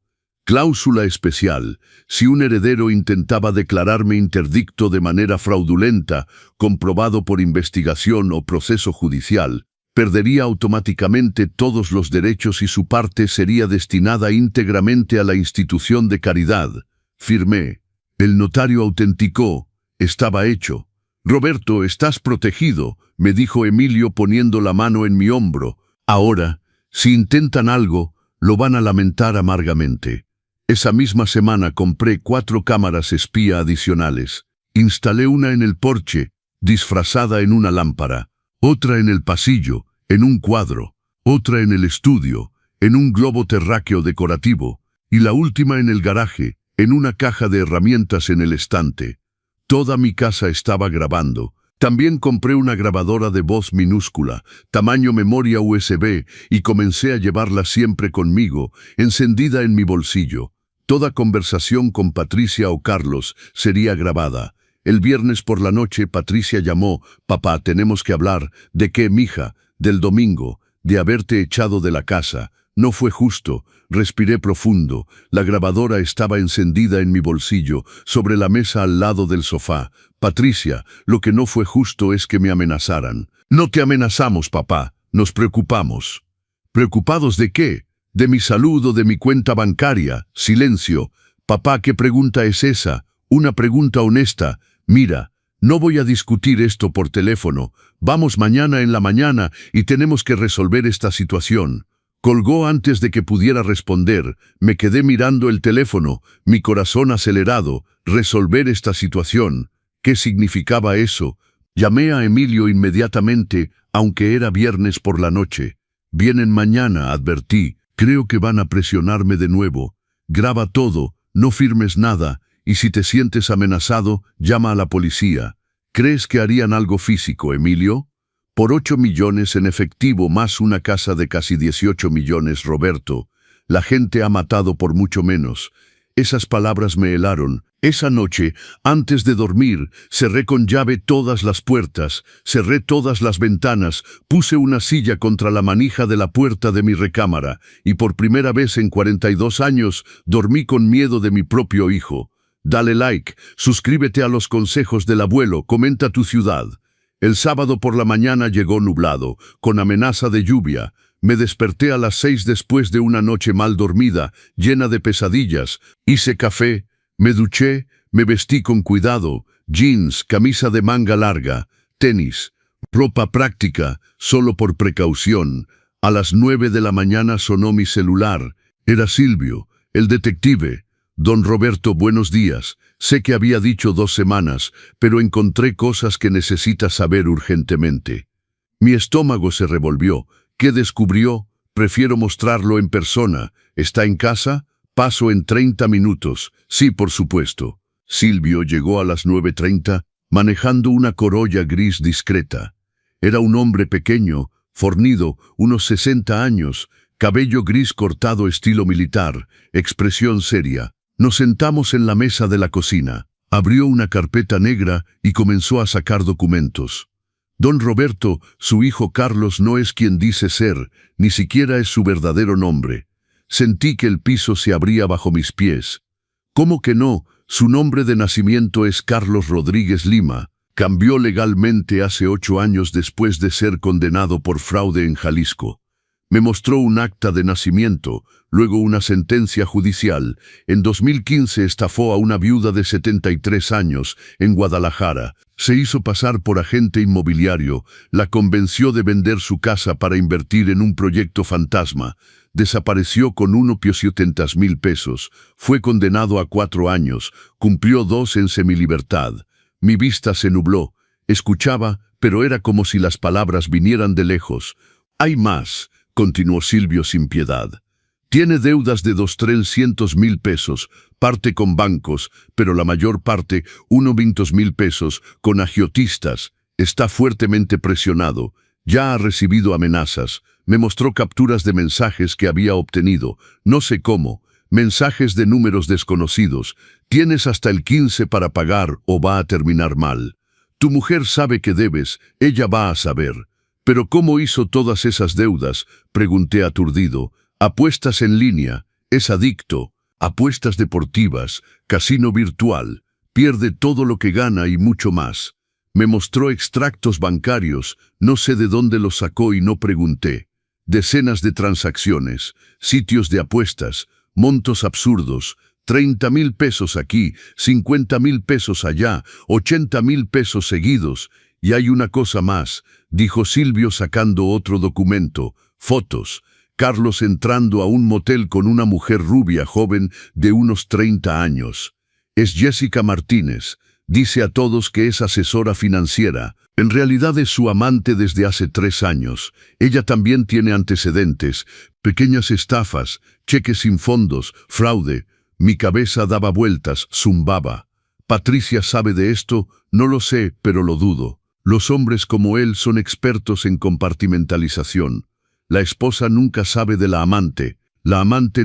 Cláusula especial: si un heredero intentaba declararme interdicto de manera fraudulenta, comprobado por investigación o proceso judicial, perdería automáticamente todos los derechos y su parte sería destinada íntegramente a la institución de caridad. Firmé. El notario autenticó. Estaba hecho. Roberto, estás protegido, me dijo Emilio poniendo la mano en mi hombro. Ahora, si intentan algo, lo van a lamentar amargamente. Esa misma semana compré 4 cámaras espía adicionales. Instalé una en el porche, disfrazada en una lámpara, otra en el pasillo, en un cuadro, otra en el estudio, en un globo terráqueo decorativo, y la última en el garaje, en una caja de herramientas en el estante. Toda mi casa estaba grabando. También compré una grabadora de voz minúscula, tamaño memoria USB, y comencé a llevarla siempre conmigo, encendida en mi bolsillo. Toda conversación con Patricia o Carlos sería grabada. El viernes por la noche Patricia llamó: papá, tenemos que hablar. ¿De qué, mija? Del domingo, de haberte echado de la casa. No fue justo. Respiré profundo. La grabadora estaba encendida en mi bolsillo, sobre la mesa al lado del sofá. Patricia, lo que no fue justo es que me amenazaran. No te amenazamos, papá. Nos preocupamos. ¿Preocupados de qué? ¿De mi salud o de mi cuenta bancaria? Silencio. Papá, ¿qué pregunta es esa? Una pregunta honesta. Mira, no voy a discutir esto por teléfono. Vamos mañana en la mañana y tenemos que resolver esta situación. Colgó antes de que pudiera responder. Me quedé mirando el teléfono, mi corazón acelerado. Resolver esta situación. ¿Qué significaba eso? Llamé a Emilio inmediatamente, aunque era viernes por la noche. Vienen mañana, advertí. Creo que van a presionarme de nuevo. Graba todo, no firmes nada, y si te sientes amenazado, llama a la policía. ¿Crees que harían algo físico, Emilio? Por 8 millones en efectivo más una casa de casi 18 millones, Roberto. La gente ha matado por mucho menos. Esas palabras me helaron. Esa noche, antes de dormir, cerré con llave todas las puertas, cerré todas las ventanas, puse una silla contra la manija de la puerta de mi recámara, y por primera vez en 42 años, dormí con miedo de mi propio hijo. Dale like, suscríbete a los consejos del abuelo, comenta tu ciudad. El sábado por la mañana llegó nublado, con amenaza de lluvia. Me desperté a las 6 después de una noche mal dormida, llena de pesadillas. Hice café, me duché, me vestí con cuidado, jeans, camisa de manga larga, tenis, ropa práctica, solo por precaución. A las 9 de la mañana sonó mi celular. Era Silvio, el detective. Don Roberto, buenos días. Sé que había dicho 2 semanas, pero encontré cosas que necesitas saber urgentemente. Mi estómago se revolvió. ¿Qué descubrió? Prefiero mostrarlo en persona. ¿Está en casa? Paso en 30 minutos. Sí, por supuesto. Silvio llegó a las 9:30, manejando una Corolla gris discreta. Era un hombre pequeño, fornido, unos 60 años, cabello gris cortado estilo militar, expresión seria. Nos sentamos en la mesa de la cocina. Abrió una carpeta negra y comenzó a sacar documentos. Don Roberto, su hijo Carlos, no es quien dice ser, ni siquiera es su verdadero nombre. Sentí que el piso se abría bajo mis pies. ¿Cómo que no? Su nombre de nacimiento es Carlos Rodríguez Lima. Cambió legalmente hace 8 años después de ser condenado por fraude en Jalisco. Me mostró un acta de nacimiento, luego una sentencia judicial. En 2015 estafó a una viuda de 73 años en Guadalajara. Se hizo pasar por agente inmobiliario, la convenció de vender su casa para invertir en un proyecto fantasma. Desapareció con 1.700.000 pesos. Fue condenado a 4 años, cumplió 2 en semilibertad. Mi vista se nubló. Escuchaba, pero era como si las palabras vinieran de lejos. Hay más, continuó Silvio sin piedad. Tiene deudas de 200.000 pesos, parte con bancos, pero la mayor parte, 1.200.000 pesos, con agiotistas. Está fuertemente presionado. Ya ha recibido amenazas. Me mostró capturas de mensajes que había obtenido. No sé cómo. Mensajes de números desconocidos. Tienes hasta el 15 para pagar o va a terminar mal. Tu mujer sabe que debes. Ella va a saber. ¿Pero cómo hizo todas esas deudas? Pregunté aturdido. Apuestas en línea. Es adicto. Apuestas deportivas. Casino virtual. Pierde todo lo que gana y mucho más. Me mostró extractos bancarios. No sé de dónde los sacó y no pregunté. Decenas de transacciones. Sitios de apuestas. Montos absurdos. 30.000 pesos aquí. 50.000 pesos allá. 80.000 pesos seguidos. Y hay una cosa más, dijo Silvio sacando otro documento. Fotos. Carlos entrando a un motel con una mujer rubia joven de unos 30 años. Es Jessica Martínez. Dice a todos que es asesora financiera. En realidad es su amante desde hace 3 años. Ella también tiene antecedentes. Pequeñas estafas, cheques sin fondos, fraude. Mi cabeza daba vueltas, zumbaba. ¿Patricia sabe de esto? No lo sé, pero lo dudo. Los hombres como él son expertos en compartimentalización. La esposa nunca sabe de la amante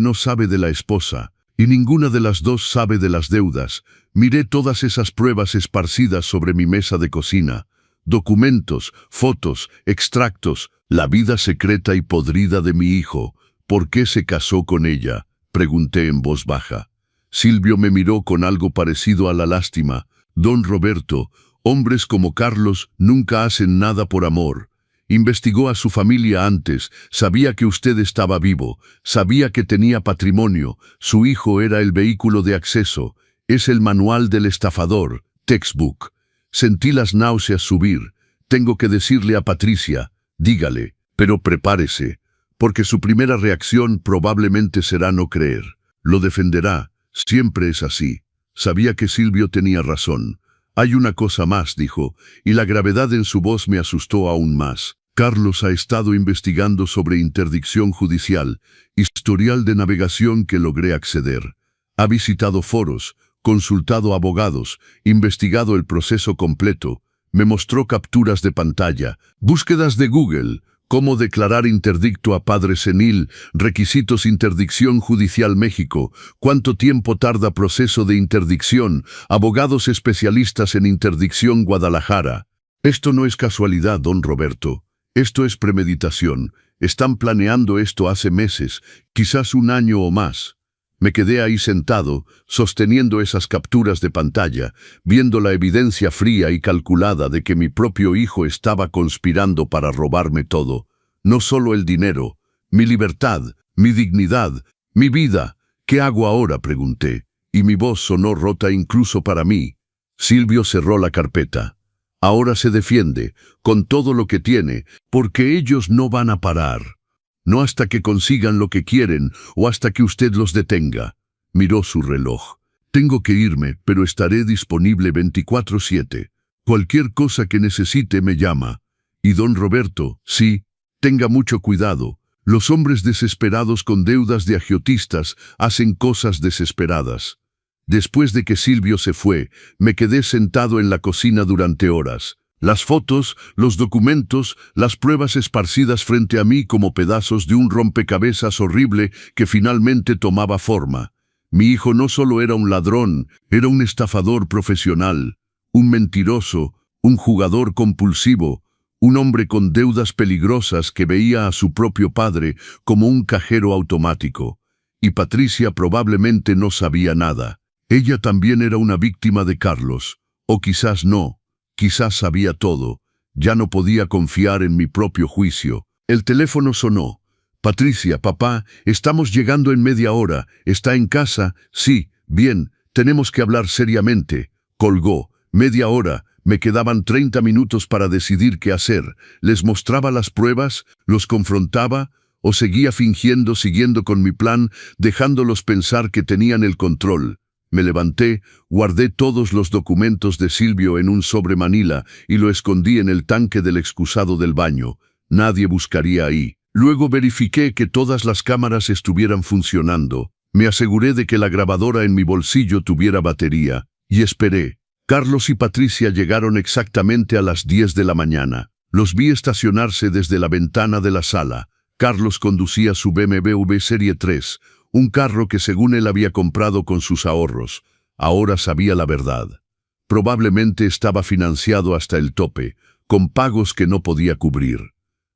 no sabe de la esposa, y ninguna de las dos sabe de las deudas. Miré todas esas pruebas esparcidas sobre mi mesa de cocina. Documentos, fotos, extractos, la vida secreta y podrida de mi hijo. ¿Por qué se casó con ella? Pregunté en voz baja. Silvio me miró con algo parecido a la lástima. Don Roberto, hombres como Carlos nunca hacen nada por amor. Investigó a su familia antes, sabía que usted estaba vivo, sabía que tenía patrimonio, su hijo era el vehículo de acceso, es el manual del estafador, textbook. Sentí las náuseas subir. Tengo que decirle a Patricia, dígale, pero prepárese, porque su primera reacción probablemente será no creer. Lo defenderá, siempre es así. Sabía que Silvio tenía razón. Hay una cosa más, dijo, y la gravedad en su voz me asustó aún más. Carlos ha estado investigando sobre interdicción judicial, historial de navegación que logré acceder. Ha visitado foros, consultado abogados, investigado el proceso completo. Me mostró capturas de pantalla, búsquedas de Google, ¿Cómo declarar interdicto a padre senil? Requisitos interdicción judicial México. ¿Cuánto tiempo tarda proceso de interdicción? Abogados especialistas en interdicción Guadalajara. Esto no es casualidad, don Roberto. Esto es premeditación. Están planeando esto hace meses, quizás un año o más. Me quedé ahí sentado, sosteniendo esas capturas de pantalla, viendo la evidencia fría y calculada de que mi propio hijo estaba conspirando para robarme todo. No solo el dinero, mi libertad, mi dignidad, mi vida. ¿Qué hago ahora?, pregunté, y mi voz sonó rota incluso para mí. Silvio cerró la carpeta. Ahora se defiende, con todo lo que tiene, porque ellos no van a parar. No hasta que consigan lo que quieren o hasta que usted los detenga. Miró su reloj. Tengo que irme, pero estaré disponible 24/7. Cualquier cosa que necesite me llama. Y don Roberto, sí, tenga mucho cuidado. Los hombres desesperados con deudas de agiotistas hacen cosas desesperadas. Después de que Silvio se fue, me quedé sentado en la cocina durante horas. Las fotos, los documentos, las pruebas esparcidas frente a mí como pedazos de un rompecabezas horrible que finalmente tomaba forma. Mi hijo no solo era un ladrón, era un estafador profesional, un mentiroso, un jugador compulsivo, un hombre con deudas peligrosas que veía a su propio padre como un cajero automático. Y Patricia probablemente no sabía nada. Ella también era una víctima de Carlos, o quizás no. Quizás sabía todo. Ya no podía confiar en mi propio juicio. El teléfono sonó. Patricia, papá, estamos llegando en media hora. ¿Está en casa? Sí, bien, tenemos que hablar seriamente. Colgó. Media hora. Me quedaban 30 minutos para decidir qué hacer. ¿Les mostraba las pruebas? ¿Los confrontaba? ¿O seguía siguiendo con mi plan, dejándolos pensar que tenían el control? Me levanté, guardé todos los documentos de Silvio en un sobre Manila y lo escondí en el tanque del excusado del baño. Nadie buscaría ahí. Luego verifiqué que todas las cámaras estuvieran funcionando. Me aseguré de que la grabadora en mi bolsillo tuviera batería. Y esperé. Carlos y Patricia llegaron exactamente a las 10 de la mañana. Los vi estacionarse desde la ventana de la sala. Carlos conducía su BMW Serie 3, un carro que según él había comprado con sus ahorros. Ahora sabía la verdad. Probablemente estaba financiado hasta el tope, con pagos que no podía cubrir.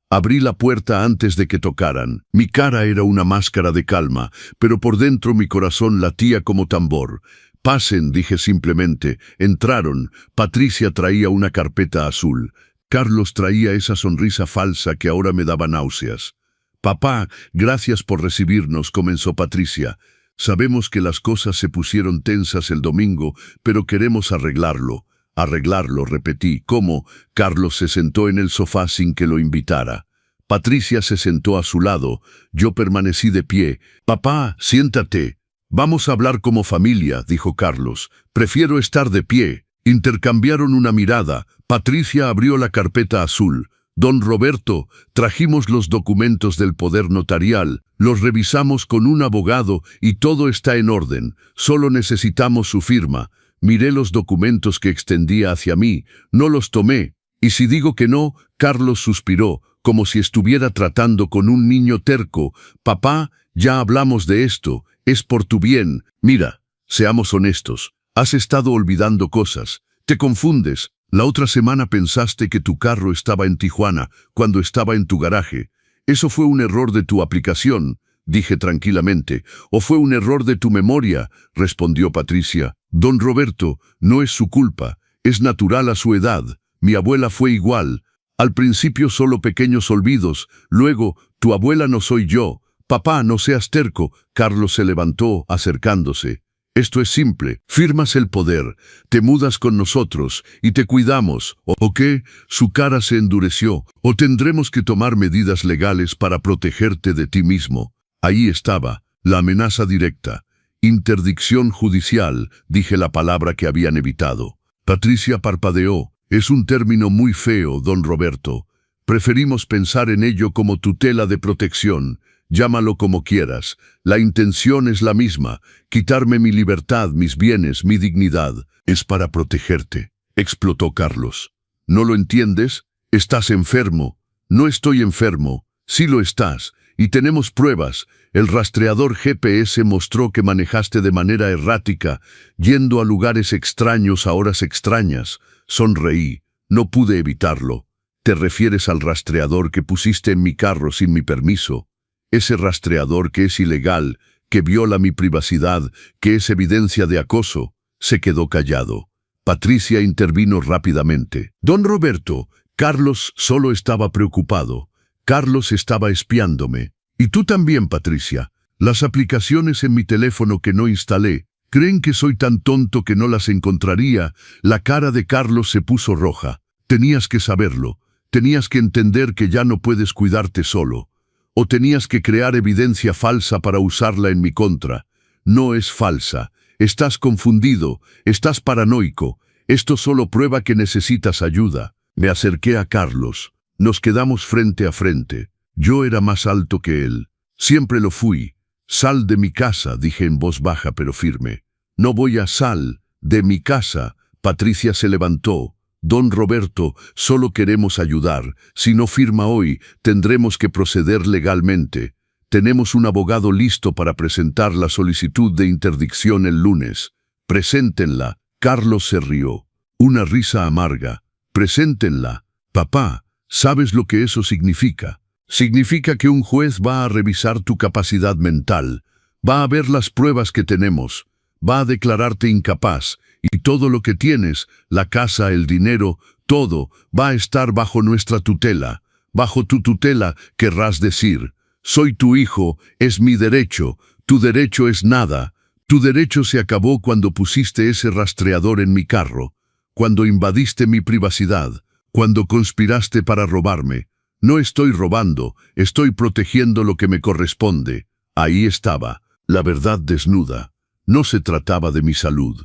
Abrí la puerta antes de que tocaran. Mi cara era una máscara de calma, pero por dentro mi corazón latía como tambor. «Pasen», dije simplemente. Entraron. Patricia traía una carpeta azul. Carlos traía esa sonrisa falsa que ahora me daba náuseas. «Papá, gracias por recibirnos», comenzó Patricia. «Sabemos que las cosas se pusieron tensas el domingo, pero queremos arreglarlo». «Arreglarlo», repetí. «¿Cómo?» Carlos se sentó en el sofá sin que lo invitara. Patricia se sentó a su lado. Yo permanecí de pie. «Papá, siéntate». «Vamos a hablar como familia», dijo Carlos. «Prefiero estar de pie». Intercambiaron una mirada. Patricia abrió la carpeta azul. «Don Roberto, trajimos los documentos del poder notarial, los revisamos con un abogado y todo está en orden. Solo necesitamos su firma». Miré los documentos que extendía hacia mí. No los tomé. «¿Y si digo que no?», Carlos suspiró, como si estuviera tratando con un niño terco. «Papá, ya hablamos de esto. Es por tu bien. Mira, seamos honestos. Has estado olvidando cosas. Te confundes. La otra semana pensaste que tu carro estaba en Tijuana, cuando estaba en tu garaje. ¿Eso fue un error de tu aplicación?», dije tranquilamente. «¿O fue un error de tu memoria?», respondió Patricia. «Don Roberto, no es su culpa. Es natural a su edad. Mi abuela fue igual. Al principio solo pequeños olvidos. Luego, tu abuela no soy yo. Papá, no seas terco». Carlos se levantó, acercándose. «Esto es simple. Firmas el poder, te mudas con nosotros y te cuidamos. ¿O qué?». Su cara se endureció. «O tendremos que tomar medidas legales para protegerte de ti mismo». Ahí estaba, la amenaza directa. «Interdicción judicial», dije la palabra que habían evitado. Patricia parpadeó. «Es un término muy feo, don Roberto. Preferimos pensar en ello como tutela de protección. Llámalo como quieras. La intención es la misma. Quitarme mi libertad, mis bienes, mi dignidad. Es para protegerte», explotó Carlos. «¿No lo entiendes? Estás enfermo». No estoy enfermo. Sí lo estás. Y tenemos pruebas. El rastreador GPS mostró que manejaste de manera errática, yendo a lugares extraños a horas extrañas. Sonreí. No pude evitarlo. ¿Te refieres al rastreador que pusiste en mi carro sin mi permiso? Ese rastreador que es ilegal, que viola mi privacidad, que es evidencia de acoso. Se quedó callado. Patricia intervino rápidamente. Don Roberto, Carlos solo estaba preocupado. Carlos estaba espiándome. Y tú también, Patricia. Las aplicaciones en mi teléfono que no instalé, ¿creen que soy tan tonto que no las encontraría? La cara de Carlos se puso roja. Tenías que saberlo. Tenías que entender que ya no puedes cuidarte solo. O tenías que crear evidencia falsa para usarla en mi contra. No es falsa. Estás confundido. Estás paranoico. Esto solo prueba que necesitas ayuda. Me acerqué a Carlos. Nos quedamos frente a frente. Yo era más alto que él. Siempre lo fui. Sal de mi casa, dije en voz baja pero firme. No voy a sal de mi casa. Patricia se levantó. Don Roberto, solo queremos ayudar. Si no firma hoy, tendremos que proceder legalmente. Tenemos un abogado listo para presentar la solicitud de interdicción el lunes. Preséntenla. Carlos se rió. Una risa amarga. Preséntenla. Papá, ¿sabes lo que eso significa? Significa que un juez va a revisar tu capacidad mental. Va a ver las pruebas que tenemos. Va a declararte incapaz. Y todo lo que tienes, la casa, el dinero, todo, va a estar bajo nuestra tutela. Bajo tu tutela, querrás decir. Soy tu hijo, es mi derecho. Tu derecho es nada. Tu derecho se acabó cuando pusiste ese rastreador en mi carro. Cuando invadiste mi privacidad. Cuando conspiraste para robarme. No estoy robando, estoy protegiendo lo que me corresponde. Ahí estaba, la verdad desnuda. No se trataba de mi salud.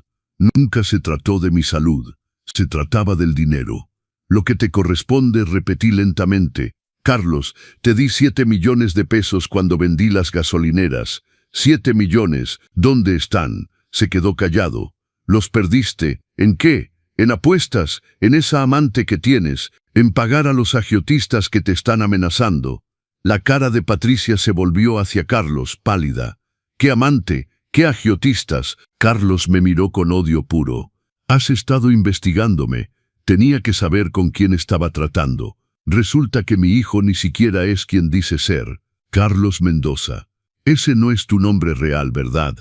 Nunca se trató de mi salud. Se trataba del dinero. Lo que te corresponde, repetí lentamente. Carlos, te di 7 millones de pesos cuando vendí las gasolineras. 7 millones, ¿dónde están? Se quedó callado. ¿Los perdiste? ¿En qué? En apuestas, en esa amante que tienes, en pagar a los agiotistas que te están amenazando. La cara de Patricia se volvió hacia Carlos, pálida. ¿Qué amante? ¿Qué agiotistas? Carlos me miró con odio puro. Has estado investigándome. Tenía que saber con quién estaba tratando. Resulta que mi hijo ni siquiera es quien dice ser. Carlos Mendoza. Ese no es tu nombre real, ¿verdad?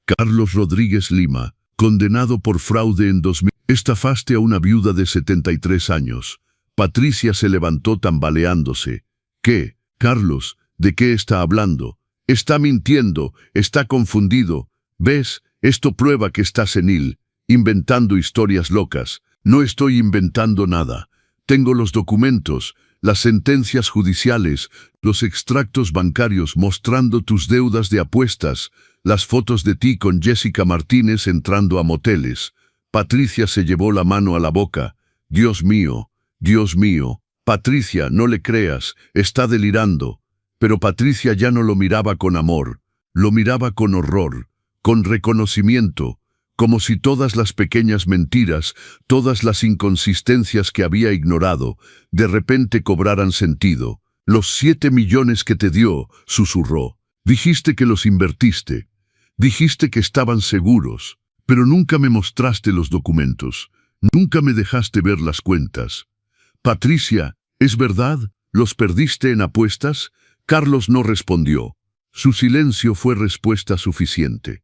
Carlos Rodríguez Lima, condenado por fraude en 2000. Estafaste a una viuda de 73 años. Patricia se levantó tambaleándose. ¿Qué? Carlos, ¿de qué está hablando? Está mintiendo, está confundido. ¿Ves? Esto prueba que está senil, inventando historias locas. No estoy inventando nada. Tengo los documentos, las sentencias judiciales, los extractos bancarios mostrando tus deudas de apuestas, las fotos de ti con Jessica Martínez entrando a moteles. Patricia se llevó la mano a la boca. Dios mío, Dios mío. Patricia, no le creas, está delirando. Pero Patricia ya no lo miraba con amor, lo miraba con horror, con reconocimiento, como si todas las pequeñas mentiras, todas las inconsistencias que había ignorado, de repente cobraran sentido. Los 7 millones que te dio, susurró. Dijiste que los invertiste. Dijiste que estaban seguros, pero nunca me mostraste los documentos. Nunca me dejaste ver las cuentas. Patricia, ¿es verdad? ¿Los perdiste en apuestas? Carlos no respondió. Su silencio fue respuesta suficiente.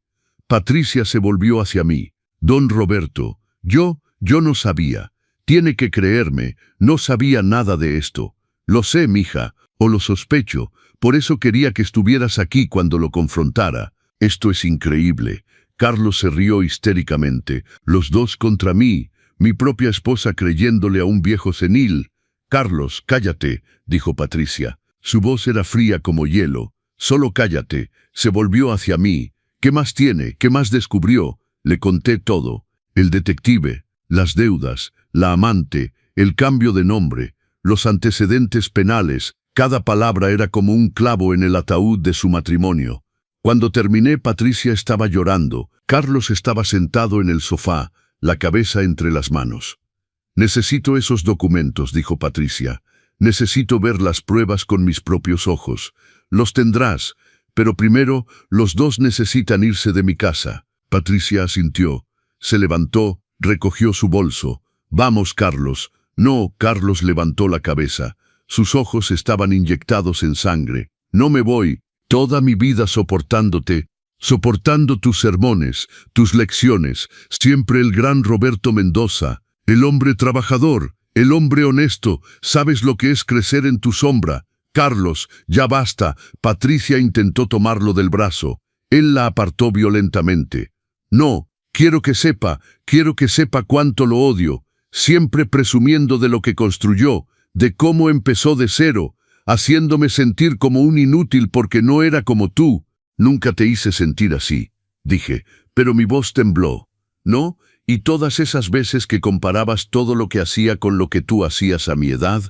Patricia se volvió hacia mí. Don Roberto, yo no sabía. Tiene que creerme, no sabía nada de esto. Lo sé, mija, o lo sospecho. Por eso quería que estuvieras aquí cuando lo confrontara. Esto es increíble. Carlos se rió histéricamente. Los dos contra mí. Mi propia esposa creyéndole a un viejo senil. Carlos, cállate, dijo Patricia. Su voz era fría como hielo. Solo cállate. Se volvió hacia mí. ¿Qué más tiene? ¿Qué más descubrió? Le conté todo. El detective, las deudas, la amante, el cambio de nombre, los antecedentes penales. Cada palabra era como un clavo en el ataúd de su matrimonio. Cuando terminé, Patricia estaba llorando. Carlos estaba sentado en el sofá, la cabeza entre las manos. Necesito esos documentos, dijo Patricia. Necesito ver las pruebas con mis propios ojos. Los tendrás, pero primero los dos necesitan irse de mi casa. Patricia asintió. Se levantó, recogió su bolso. Vamos, Carlos. No, Carlos levantó la cabeza. Sus ojos estaban inyectados en sangre. No me voy. Toda mi vida soportándote, soportando tus sermones, tus lecciones. Siempre el gran Roberto Mendoza, el hombre trabajador, el hombre honesto. ¿Sabes lo que es crecer en tu sombra? Carlos, ya basta. Patricia intentó tomarlo del brazo. Él la apartó violentamente. No, quiero que sepa cuánto lo odio. Siempre presumiendo de lo que construyó, de cómo empezó de cero, haciéndome sentir como un inútil porque no era como tú. Nunca te hice sentir así, dije, pero mi voz tembló. ¿No? Y todas esas veces que comparabas todo lo que hacía con lo que tú hacías a mi edad.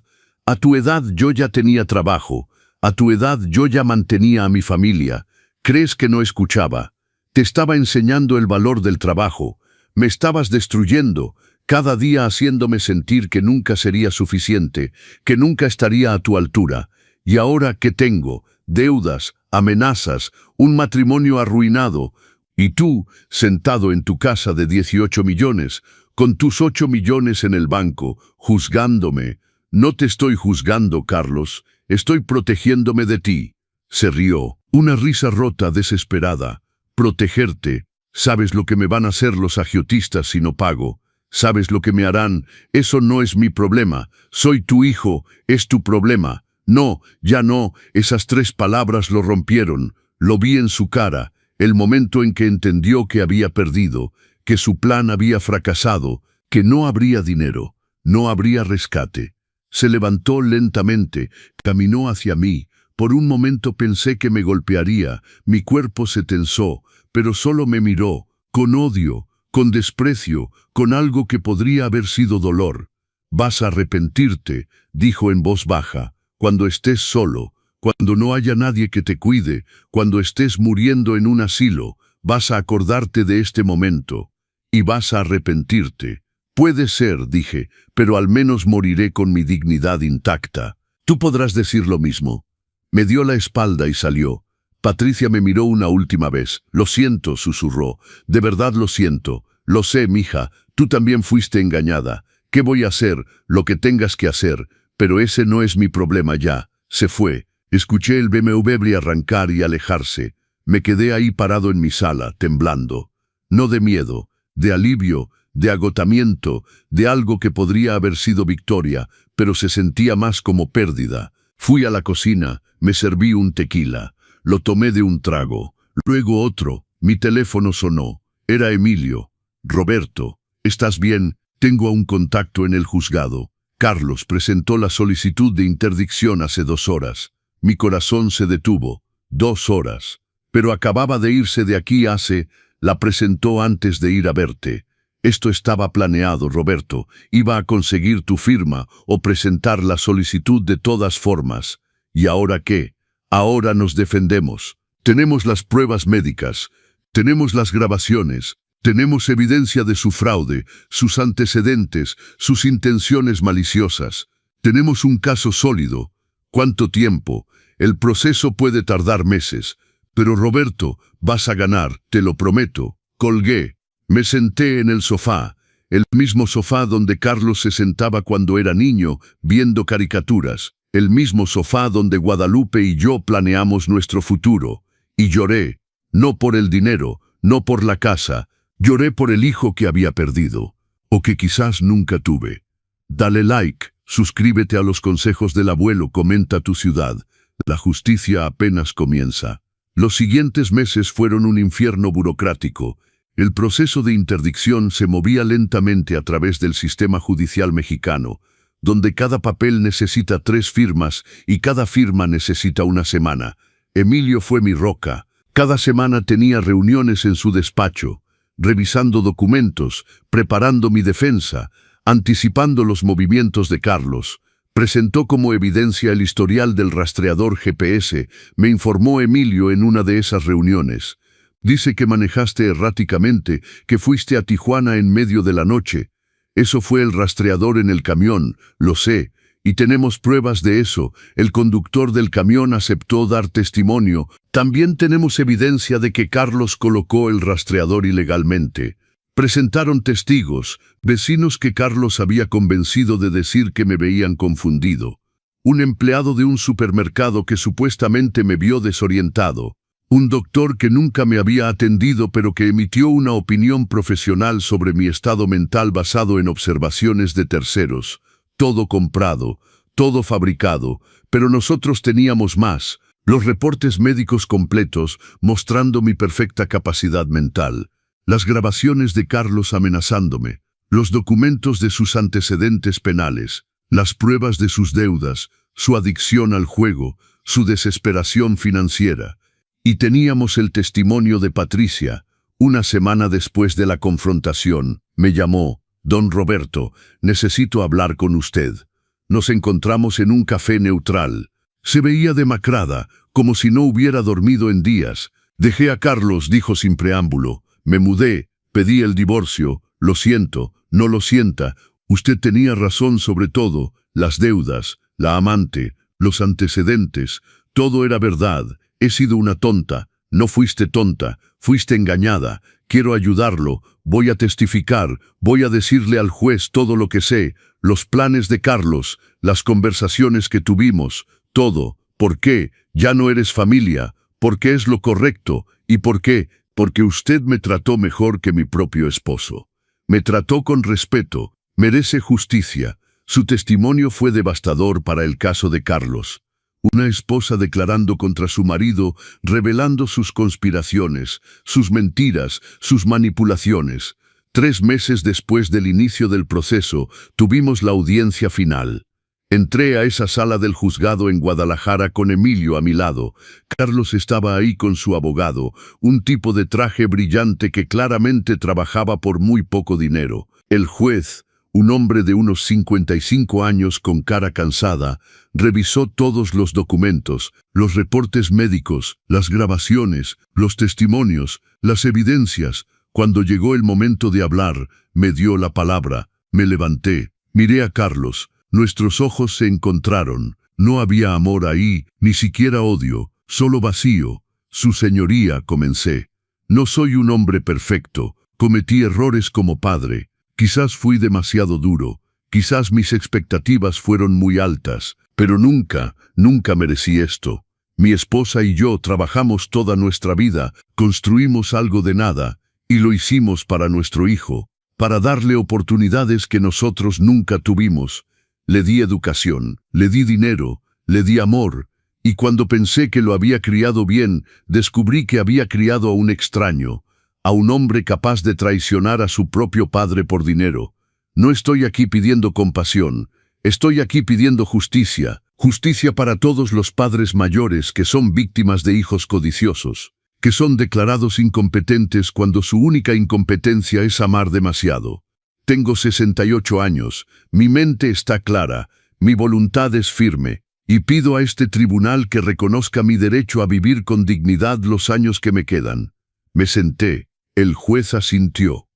A tu edad yo ya tenía trabajo, a tu edad yo ya mantenía a mi familia. ¿Crees que no escuchaba? Te estaba enseñando el valor del trabajo. Me estabas destruyendo, cada día haciéndome sentir que nunca sería suficiente, que nunca estaría a tu altura. ¿Y ahora qué tengo? Deudas, amenazas, un matrimonio arruinado. Y tú, sentado en tu casa de 18 millones, con tus 8 millones en el banco, juzgándome. No te estoy juzgando, Carlos, estoy protegiéndome de ti. Se rió, una risa rota, desesperada. Protegerte. ¿Sabes lo que me van a hacer los agiotistas si no pago? ¿Sabes lo que me harán? Eso no es mi problema. Soy tu hijo, es tu problema. No, ya no. Esas 3 palabras lo rompieron. Lo vi en su cara, el momento en que entendió que había perdido, que su plan había fracasado, que no habría dinero, no habría rescate. Se levantó lentamente, caminó hacia mí. Por un momento pensé que me golpearía, mi cuerpo se tensó, pero solo me miró, con odio, con desprecio, con algo que podría haber sido dolor. Vas a arrepentirte, dijo en voz baja, cuando estés solo, cuando no haya nadie que te cuide, cuando estés muriendo en un asilo, vas a acordarte de este momento, y vas a arrepentirte. Puede ser, dije, pero al menos moriré con mi dignidad intacta. Tú podrás decir lo mismo. Me dio la espalda y salió. Patricia me miró una última vez. Lo siento, susurró. De verdad lo siento. Lo sé, mija, tú también fuiste engañada. ¿Qué voy a hacer? Lo que tengas que hacer. Pero ese no es mi problema ya. Se fue. Escuché el BMW arrancar y alejarse. Me quedé ahí parado en mi sala, temblando. No de miedo, de alivio, de agotamiento, de algo que podría haber sido victoria, pero se sentía más como pérdida. Fui a la cocina, me serví un tequila. Lo tomé de un trago. Luego otro. Mi teléfono sonó. Era Emilio. Roberto, ¿estás bien? Tengo a un contacto en el juzgado. Carlos presentó la solicitud de interdicción hace 2 horas. Mi corazón se detuvo. 2 horas. Pero acababa de irse de aquí hace... La presentó antes de ir a verte. Esto estaba planeado, Roberto. Iba a conseguir tu firma o presentar la solicitud de todas formas. ¿Y ahora qué? Ahora nos defendemos. Tenemos las pruebas médicas. Tenemos las grabaciones. Tenemos evidencia de su fraude, sus antecedentes, sus intenciones maliciosas. Tenemos un caso sólido. ¿Cuánto tiempo? El proceso puede tardar meses. Pero Roberto, vas a ganar, te lo prometo. Colgué. Me senté en el sofá, el mismo sofá donde Carlos se sentaba cuando era niño, viendo caricaturas, el mismo sofá donde Guadalupe y yo planeamos nuestro futuro. Y lloré, no por el dinero, no por la casa, lloré por el hijo que había perdido, o que quizás nunca tuve. Dale like, suscríbete a los consejos del abuelo, comenta tu ciudad. La justicia apenas comienza. Los siguientes meses fueron un infierno burocrático. El proceso de interdicción se movía lentamente a través del sistema judicial mexicano, donde cada papel necesita 3 firmas y cada firma necesita 1 semana. Emilio fue mi roca. Cada semana tenía reuniones en su despacho, revisando documentos, preparando mi defensa, anticipando los movimientos de Carlos. Presentó como evidencia el historial del rastreador GPS, me informó Emilio en una de esas reuniones. Dice que manejaste erráticamente, que fuiste a Tijuana en medio de la noche. Eso fue el rastreador en el camión, lo sé, Y tenemos pruebas de eso. El conductor del camión aceptó dar testimonio. También tenemos evidencia de que Carlos colocó el rastreador ilegalmente. Presentaron testigos, vecinos que Carlos había convencido de decir que me veían confundido. Un empleado de un supermercado que supuestamente me vio desorientado. Un doctor que nunca me había atendido pero que emitió una opinión profesional sobre mi estado mental basado en observaciones de terceros. Todo comprado, todo fabricado, pero nosotros teníamos más. Los reportes médicos completos mostrando mi perfecta capacidad mental. Las grabaciones de Carlos amenazándome. Los documentos de sus antecedentes penales. Las pruebas de sus deudas, su adicción al juego, su desesperación financiera. Y teníamos el testimonio de Patricia. Una semana después de la confrontación, me llamó: «Don Roberto, necesito hablar con usted». Nos encontramos en un café neutral. Se veía demacrada, como si no hubiera dormido en días. «Dejé a Carlos», dijo sin preámbulo. «Me mudé, pedí el divorcio. Lo siento, no lo sienta. Usted tenía razón sobre todo. Las deudas, la amante, los antecedentes. Todo era verdad. He sido una tonta». «No fuiste tonta, fuiste engañada. Quiero ayudarlo. Voy a testificar. Voy a decirle al juez todo lo que sé. Los planes de Carlos, las conversaciones que tuvimos, todo. ¿Por qué? Ya no eres familia. Porque es lo correcto. ¿Y por qué? Porque usted me trató mejor que mi propio esposo. Me trató con respeto. Merece justicia». Su testimonio fue devastador para el caso de Carlos. Una esposa declarando contra su marido, revelando sus conspiraciones, sus mentiras, sus manipulaciones. 3 meses después del inicio del proceso, tuvimos la audiencia final. Entré a esa sala del juzgado en Guadalajara con Emilio a mi lado. Carlos estaba ahí con su abogado, un tipo de traje brillante que claramente trabajaba por muy poco dinero. El juez, un hombre de unos 55 años con cara cansada, revisó todos los documentos, los reportes médicos, las grabaciones, los testimonios, las evidencias. Cuando llegó el momento de hablar, me dio la palabra. Me levanté, miré a Carlos. Nuestros ojos se encontraron. No había amor ahí, ni siquiera odio, solo vacío. «Su señoría», comencé. «No soy un hombre perfecto. Cometí errores como padre. Quizás fui demasiado duro, quizás mis expectativas fueron muy altas, pero nunca merecí esto. Mi esposa y yo trabajamos toda nuestra vida, construimos algo de nada, y lo hicimos para nuestro hijo, para darle oportunidades que nosotros nunca tuvimos. Le di educación, le di dinero, le di amor, y cuando pensé que lo había criado bien, descubrí que había criado a un extraño, a un hombre capaz de traicionar a su propio padre por dinero. No estoy aquí pidiendo compasión, estoy aquí pidiendo justicia, justicia para todos los padres mayores que son víctimas de hijos codiciosos, que son declarados incompetentes cuando su única incompetencia es amar demasiado. Tengo 68 años, mi mente está clara, mi voluntad es firme, y pido a este tribunal que reconozca mi derecho a vivir con dignidad los años que me quedan». Me senté. El juez asintió.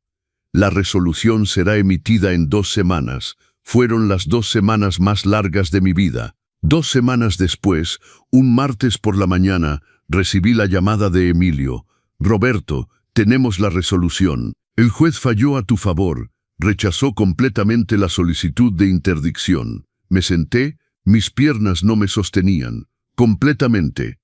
«La resolución será emitida en 2 semanas. Fueron las 2 semanas más largas de mi vida. 2 semanas después, un martes por la mañana, recibí la llamada de Emilio. «Roberto, tenemos la resolución. El juez falló a tu favor. Rechazó completamente la solicitud de interdicción». Me senté, mis piernas no me sostenían. Completamente.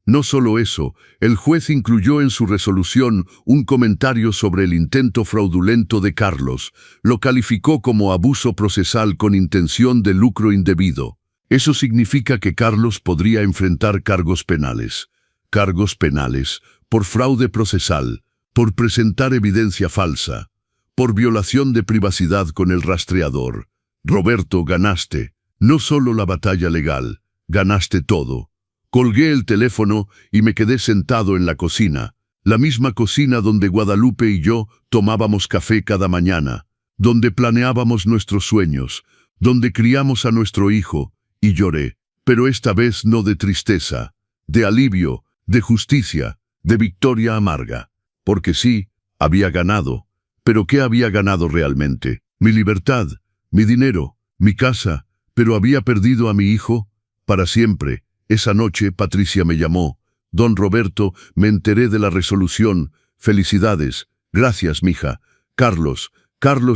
No solo eso, el juez incluyó en su resolución un comentario sobre el intento fraudulento de Carlos. Lo calificó como abuso procesal con intención de lucro indebido. Eso significa que Carlos podría enfrentar cargos penales. Cargos penales por fraude procesal, por presentar evidencia falsa, por violación de privacidad con el rastreador. «Roberto, ganaste. No solo la batalla legal, ganaste todo». Colgué el teléfono y me quedé sentado en la cocina, la misma cocina donde Guadalupe y yo tomábamos café cada mañana, donde planeábamos nuestros sueños, donde criamos a nuestro hijo, y lloré, pero esta vez no de tristeza, de alivio, de justicia, de victoria amarga. Porque sí, había ganado. ¿Pero qué había ganado realmente? Mi libertad, mi dinero, mi casa, pero había perdido a mi hijo para siempre. Esa noche Patricia me llamó. Don Roberto, me enteré de la resolución. Felicidades. Gracias, mija. Carlos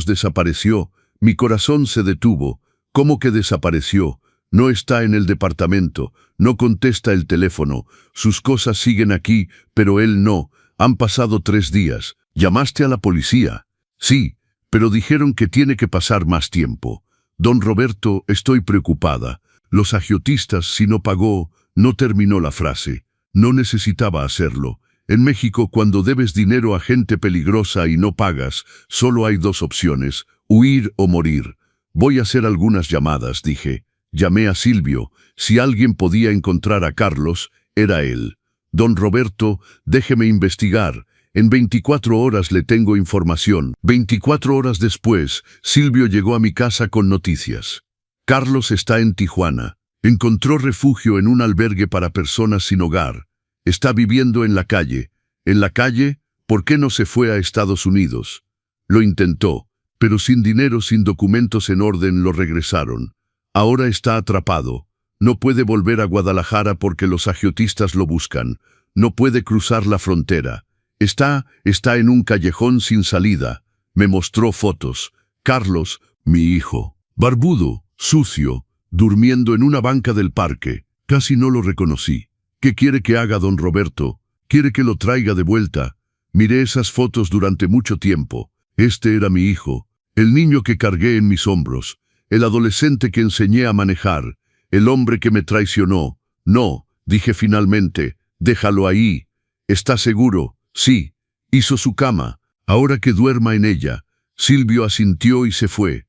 desapareció. Mi corazón se detuvo. ¿Cómo que desapareció? No está en el departamento, no contesta el teléfono. Sus cosas siguen aquí, pero él no. Han pasado 3 días. ¿Llamaste a la policía? Sí, pero dijeron que tiene que pasar más tiempo. Don Roberto, estoy preocupada. Los agiotistas, si no pagó, no terminó la frase. No necesitaba hacerlo. En México, cuando debes dinero a gente peligrosa y no pagas, solo hay 2 opciones, huir o morir. Voy a hacer algunas llamadas, dije. Llamé a Silvio. Si alguien podía encontrar a Carlos, era él. Don Roberto, déjeme investigar. En 24 horas le tengo información. 24 horas después, Silvio llegó a mi casa con noticias. Carlos está en Tijuana. Encontró refugio en un albergue para personas sin hogar. Está viviendo en la calle. ¿En la calle? ¿Por qué no se fue a Estados Unidos? Lo intentó, pero sin dinero, sin documentos en orden, lo regresaron. Ahora está atrapado. No puede volver a Guadalajara porque los agiotistas lo buscan. No puede cruzar la frontera. Está en un callejón sin salida. Me mostró fotos. Carlos, mi hijo, barbudo, sucio, durmiendo en una banca del parque. Casi no lo reconocí. ¿Qué quiere que haga don Roberto? ¿Quiere que lo traiga de vuelta? Miré esas fotos durante mucho tiempo. Este era mi hijo, el niño que cargué en mis hombros, el adolescente que enseñé a manejar, el hombre que me traicionó. No, dije finalmente, déjalo ahí. ¿Está seguro? Sí. Hizo su cama. Ahora que duerma en ella. Silvio asintió y se fue.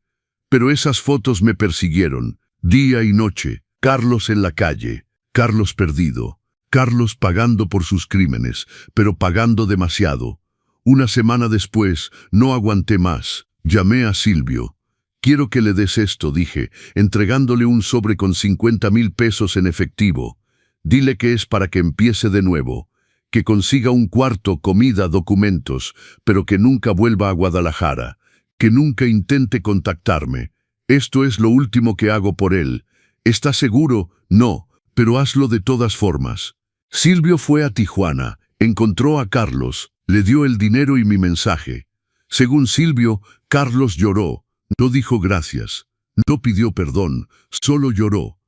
Pero esas fotos me persiguieron, día y noche. Carlos en la calle, Carlos perdido, Carlos pagando por sus crímenes, pero pagando demasiado. Una semana después, no aguanté más. Llamé a Silvio. Quiero que le des esto, dije, entregándole un sobre con 50,000 pesos en efectivo. Dile que es para que empiece de nuevo, que consiga un cuarto, comida, documentos, pero que nunca vuelva a Guadalajara, que nunca intente contactarme. Esto es lo último que hago por él. ¿Estás seguro? No, pero hazlo de todas formas. Silvio fue a Tijuana, encontró a Carlos, le dio el dinero y mi mensaje. Según Silvio, Carlos lloró. No dijo gracias, no pidió perdón, solo lloró.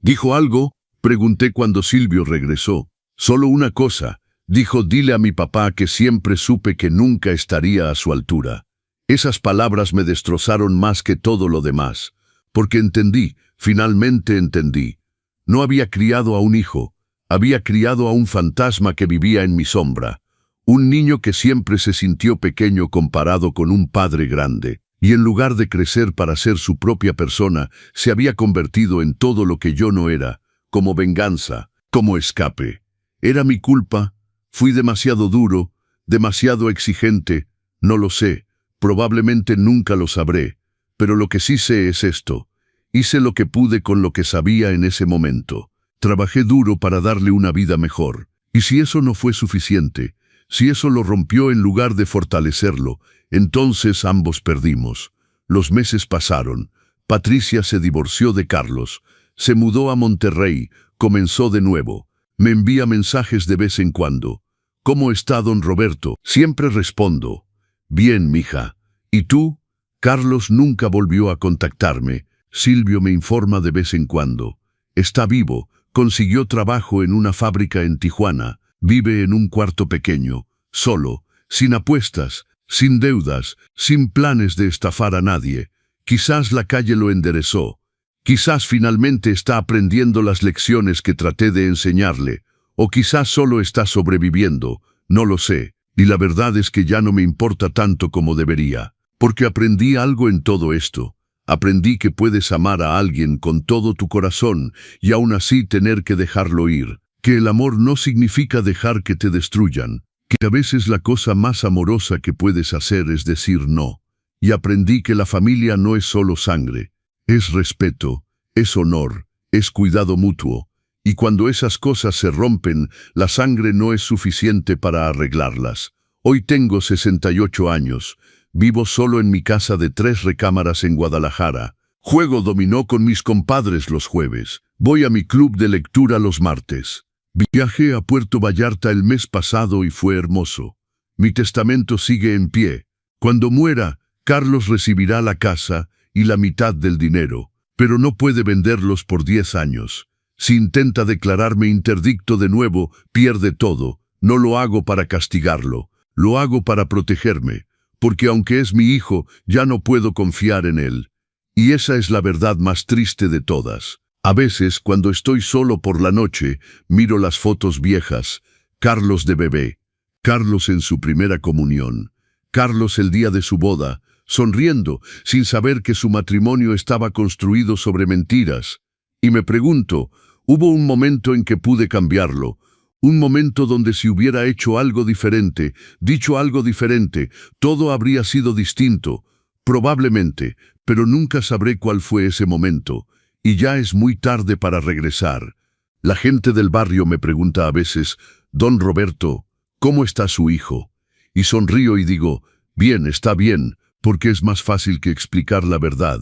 ¿Dijo algo? Pregunté cuando Silvio regresó. Solo una cosa, dijo: dile a mi papá que siempre supe que nunca estaría a su altura. Esas palabras me destrozaron más que todo lo demás, porque entendí, finalmente entendí. No había criado a un hijo, había criado a un fantasma que vivía en mi sombra, un niño que siempre se sintió pequeño comparado con un padre grande. Y en lugar de crecer para ser su propia persona, se había convertido en todo lo que yo no era, como venganza, como escape. ¿Era mi culpa? ¿Fui demasiado duro, demasiado exigente? No lo sé, probablemente nunca lo sabré, pero lo que sí sé es esto. Hice lo que pude con lo que sabía en ese momento. Trabajé duro para darle una vida mejor. Y si eso no fue suficiente, si eso lo rompió en lugar de fortalecerlo, entonces ambos perdimos. Los meses pasaron. Patricia se divorció de Carlos. Se mudó a Monterrey. Comenzó de nuevo. Me envía mensajes de vez en cuando. ¿Cómo está don Roberto? Siempre respondo: bien, mija. ¿Y tú? Carlos nunca volvió a contactarme. Silvio me informa de vez en cuando. Está vivo. Consiguió trabajo en una fábrica en Tijuana. Vive en un cuarto pequeño, solo, sin apuestas, sin deudas, sin planes de estafar a nadie. Quizás la calle lo enderezó. Quizás finalmente está aprendiendo las lecciones que traté de enseñarle. O quizás solo está sobreviviendo. No lo sé. Y la verdad es que ya no me importa tanto como debería. Porque aprendí algo en todo esto. Aprendí que puedes amar a alguien con todo tu corazón y aún así tener que dejarlo ir. Que el amor no significa dejar que te destruyan. Que a veces la cosa más amorosa que puedes hacer es decir no. Y aprendí que la familia no es solo sangre. Es respeto, es honor, es cuidado mutuo. Y cuando esas cosas se rompen, la sangre no es suficiente para arreglarlas. Hoy tengo 68 años. Vivo solo en mi casa de 3 recámaras en Guadalajara. Juego dominó con mis compadres los jueves. Voy a mi club de lectura los martes. Viajé a Puerto Vallarta el mes pasado y fue hermoso. Mi testamento sigue en pie. Cuando muera, Carlos recibirá la casa y la mitad del dinero, pero no puede venderlos por 10 años. Si intenta declararme interdicto de nuevo, pierde todo. No lo hago para castigarlo, lo hago para protegerme, porque aunque es mi hijo, ya no puedo confiar en él. Y esa es la verdad más triste de todas. A veces, cuando estoy solo por la noche, miro las fotos viejas. Carlos de bebé, Carlos en su primera comunión, Carlos el día de su boda, sonriendo, sin saber que su matrimonio estaba construido sobre mentiras. Y me pregunto, hubo un momento en que pude cambiarlo, un momento donde si hubiera hecho algo diferente, dicho algo diferente, todo habría sido distinto. Probablemente, pero nunca sabré cuál fue ese momento, y ya es muy tarde para regresar. La gente del barrio me pregunta a veces, «Don Roberto, ¿cómo está su hijo?» Y sonrío y digo, «Bien, está bien», porque es más fácil que explicar la verdad.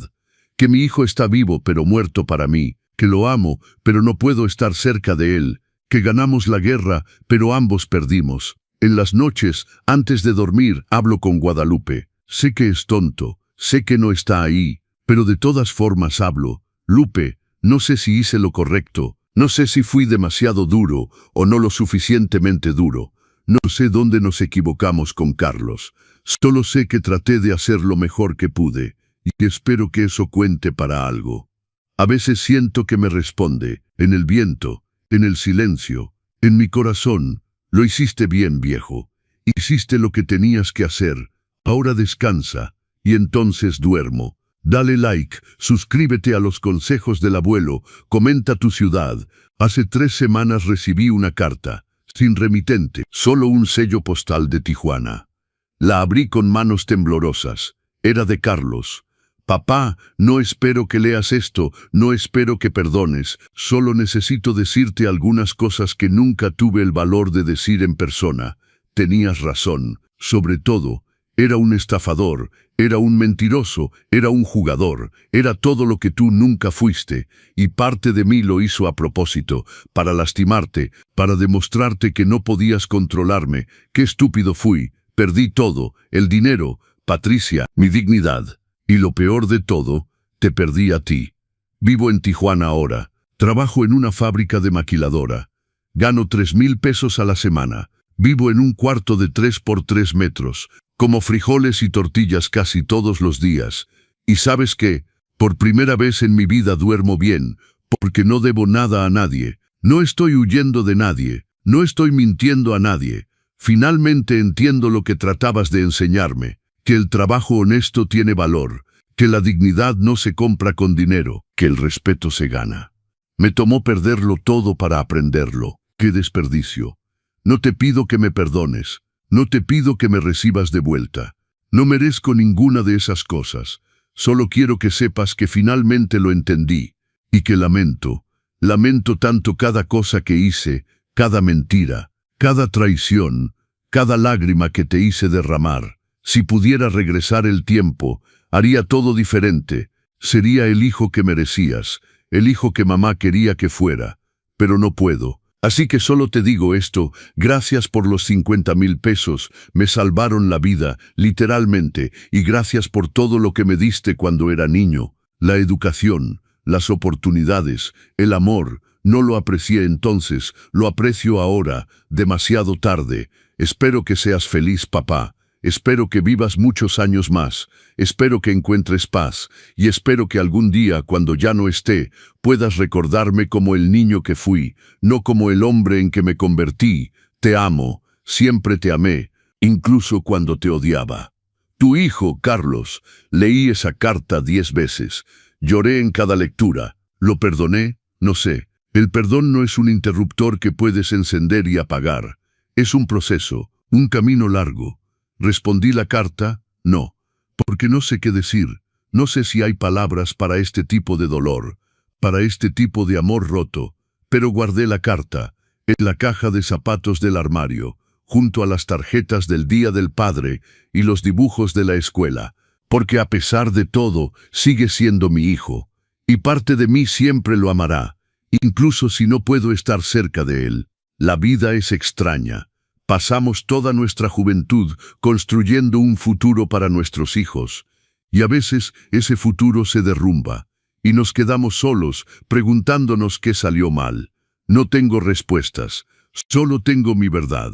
Que mi hijo está vivo pero muerto para mí, que lo amo, pero no puedo estar cerca de él, que ganamos la guerra, pero ambos perdimos. En las noches, antes de dormir, hablo con Guadalupe. Sé que es tonto, sé que no está ahí, pero de todas formas hablo. Lupe, no sé si hice lo correcto, no sé si fui demasiado duro o no lo suficientemente duro. No sé dónde nos equivocamos con Carlos. Solo sé que traté de hacer lo mejor que pude, y espero que eso cuente para algo. A veces siento que me responde, en el viento, en el silencio, en mi corazón, lo hiciste bien, viejo. Hiciste lo que tenías que hacer. Ahora descansa, y entonces duermo. Dale like, suscríbete a los consejos del abuelo, comenta tu ciudad. Hace 3 semanas recibí una carta, sin remitente, solo un sello postal de Tijuana. La abrí con manos temblorosas. Era de Carlos. Papá, no espero que leas esto, no espero que perdones, solo necesito decirte algunas cosas que nunca tuve el valor de decir en persona. Tenías razón, sobre todo, era un estafador, era un mentiroso, era un jugador, era todo lo que tú nunca fuiste, y parte de mí lo hizo a propósito, para lastimarte, para demostrarte que no podías controlarme. Qué estúpido fui, perdí todo, el dinero, Patricia, mi dignidad. Y lo peor de todo, te perdí a ti. Vivo en Tijuana ahora, trabajo en una fábrica de maquiladora. Gano 3,000 pesos a la semana. Vivo en un cuarto de 3 por 3 metros, como frijoles y tortillas casi todos los días. Y ¿sabes qué? Por primera vez en mi vida duermo bien, porque no debo nada a nadie. No estoy huyendo de nadie, no estoy mintiendo a nadie. Finalmente entiendo lo que tratabas de enseñarme. Que el trabajo honesto tiene valor, que la dignidad no se compra con dinero, que el respeto se gana. Me tomó perderlo todo para aprenderlo. ¡Qué desperdicio! No te pido que me perdones, no te pido que me recibas de vuelta. No merezco ninguna de esas cosas. Solo quiero que sepas que finalmente lo entendí, y que lamento tanto cada cosa que hice, cada mentira, cada traición, cada lágrima que te hice derramar. Si pudiera regresar el tiempo, haría todo diferente. Sería el hijo que merecías, el hijo que mamá quería que fuera. Pero no puedo. Así que solo te digo esto, gracias por los 50,000 pesos, me salvaron la vida, literalmente, y gracias por todo lo que me diste cuando era niño. La educación, las oportunidades, el amor, no lo aprecié entonces, lo aprecio ahora, demasiado tarde. Espero que seas feliz, papá. Espero que vivas muchos años más, espero que encuentres paz, y espero que algún día, cuando ya no esté, puedas recordarme como el niño que fui, no como el hombre en que me convertí. Te amo, siempre te amé, incluso cuando te odiaba. Tu hijo, Carlos, leí esa carta 10 veces, lloré en cada lectura. ¿Lo perdoné? No sé. El perdón no es un interruptor que puedes encender y apagar. Es un proceso, un camino largo. ¿Respondí la carta? No, porque no sé qué decir. No sé si hay palabras para este tipo de dolor, para este tipo de amor roto, pero guardé la carta en la caja de zapatos del armario, junto a las tarjetas del Día del Padre y los dibujos de la escuela. porque a pesar de todo, sigue siendo mi hijo, y parte de mí siempre lo amará, incluso si no puedo estar cerca de él. La vida es extraña. Pasamos toda nuestra juventud construyendo un futuro para nuestros hijos, y a veces ese futuro se derrumba, y nos quedamos solos preguntándonos qué salió mal. No tengo respuestas, solo tengo mi verdad.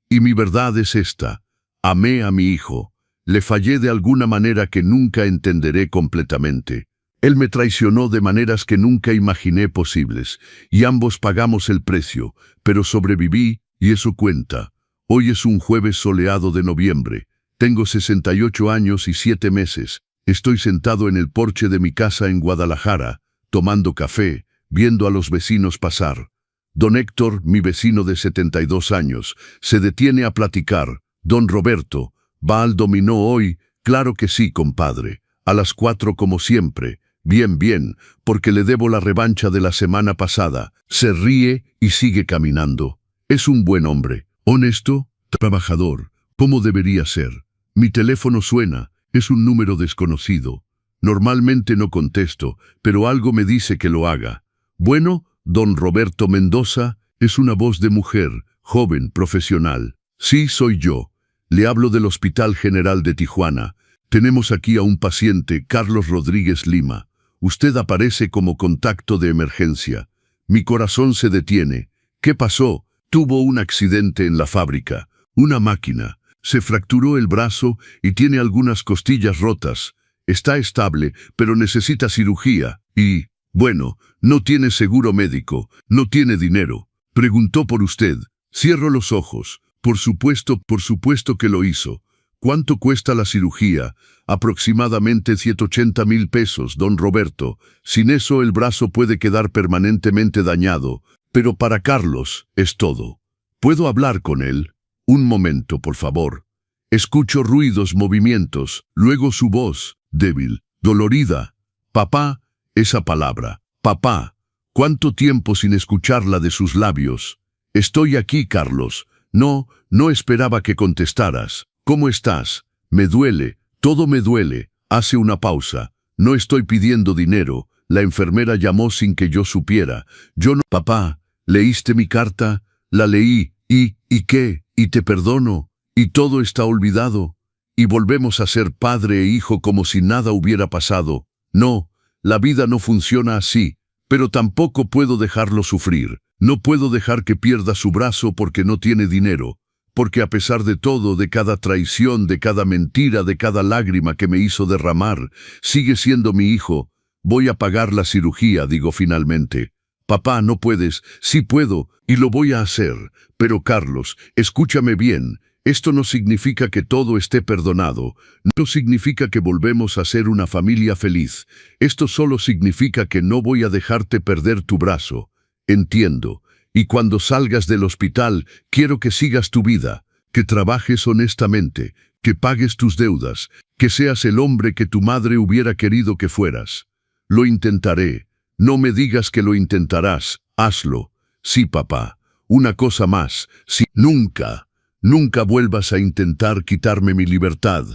Y mi verdad es esta: amé a mi hijo, le fallé de alguna manera que nunca entenderé completamente. Él me traicionó de maneras que nunca imaginé posibles, y ambos pagamos el precio, pero sobreviví, y eso cuenta. Hoy es un jueves soleado de noviembre. Tengo 68 años y 7 meses. Estoy sentado en el porche de mi casa en Guadalajara, tomando café, viendo a los vecinos pasar. Don Héctor, mi vecino de 72 años, se detiene a platicar. Don Roberto, ¿va al dominó hoy? Claro que sí, compadre. A las 4 como siempre. Bien, bien, porque le debo la revancha de la semana pasada. Se ríe y sigue caminando. Es un buen hombre. Honesto, trabajador, como debería ser. Mi teléfono suena, es un número desconocido. Normalmente no contesto, pero algo me dice que lo haga. Bueno, don Roberto Mendoza, es una voz de mujer, joven, profesional. Sí, soy yo. Le hablo del Hospital General de Tijuana. Tenemos aquí a un paciente, Carlos Rodríguez Lima. Usted aparece como contacto de emergencia. Mi corazón se detiene. ¿Qué pasó? Tuvo un accidente en la fábrica. Una máquina. Se fracturó el brazo y tiene algunas costillas rotas. Está estable, pero necesita cirugía. Y, bueno, no tiene seguro médico, no tiene dinero. Preguntó por usted. Cierro los ojos. Por supuesto que lo hizo. ¿Cuánto cuesta la cirugía? Aproximadamente 180,000 pesos, don Roberto. Sin eso el brazo puede quedar permanentemente dañado. Pero para Carlos es todo. ¿Puedo hablar con él? Un momento, por favor. Escucho ruidos, movimientos, luego su voz, débil, dolorida. Papá, esa palabra. Papá. ¿Cuánto tiempo sin escucharla de sus labios? Estoy aquí, Carlos. No esperaba que contestaras. ¿Cómo estás? Me duele, todo me duele. Hace una pausa. No estoy pidiendo dinero. La enfermera llamó sin que yo supiera. Yo no... Papá, ¿leíste mi carta? La leí. ¿Y qué? Y te perdono. Y todo está olvidado. Y volvemos a ser padre e hijo como si nada hubiera pasado. No, la vida no funciona así. Pero tampoco puedo dejarlo sufrir. No puedo dejar que pierda su brazo porque no tiene dinero. Porque a pesar de todo, de cada traición, de cada mentira, de cada lágrima que me hizo derramar, sigue siendo mi hijo. Voy a pagar la cirugía, digo finalmente. Papá, no puedes. Sí puedo, y lo voy a hacer. Pero Carlos, escúchame bien. Esto no significa que todo esté perdonado. No significa que volvemos a ser una familia feliz. Esto solo significa que no voy a dejarte perder tu brazo. Entiendo. Y cuando salgas del hospital, quiero que sigas tu vida, que trabajes honestamente, que pagues tus deudas, que seas el hombre que tu madre hubiera querido que fueras. Lo intentaré. No me digas que lo intentarás. Hazlo. Sí, papá. Una cosa más. Sí. Nunca vuelvas a intentar quitarme mi libertad.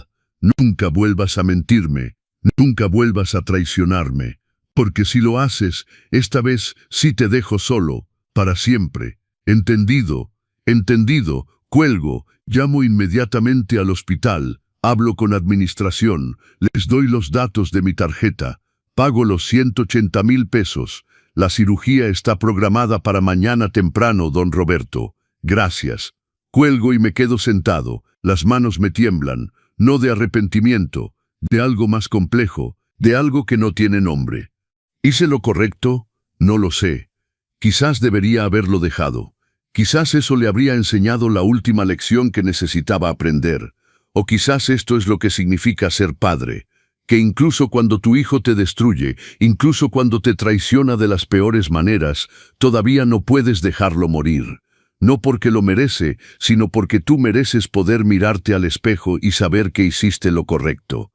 Nunca vuelvas a mentirme. Nunca vuelvas a traicionarme. Porque si lo haces, esta vez sí te dejo solo. Para siempre. ¿Entendido? Entendido. Cuelgo. Llamo inmediatamente al hospital. Hablo con administración. Les doy los datos de mi tarjeta. Pago los 180,000 pesos. La cirugía está programada para mañana temprano, don Roberto. Gracias. Cuelgo y me quedo sentado. Las manos me tiemblan. No de arrepentimiento. De algo más complejo. De algo que no tiene nombre. ¿Hice lo correcto? No lo sé. Quizás debería haberlo dejado. Quizás eso le habría enseñado la última lección que necesitaba aprender. O quizás esto es lo que significa ser padre. Que incluso cuando tu hijo te destruye, incluso cuando te traiciona de las peores maneras, todavía no puedes dejarlo morir. No porque lo merece, sino porque tú mereces poder mirarte al espejo y saber que hiciste lo correcto.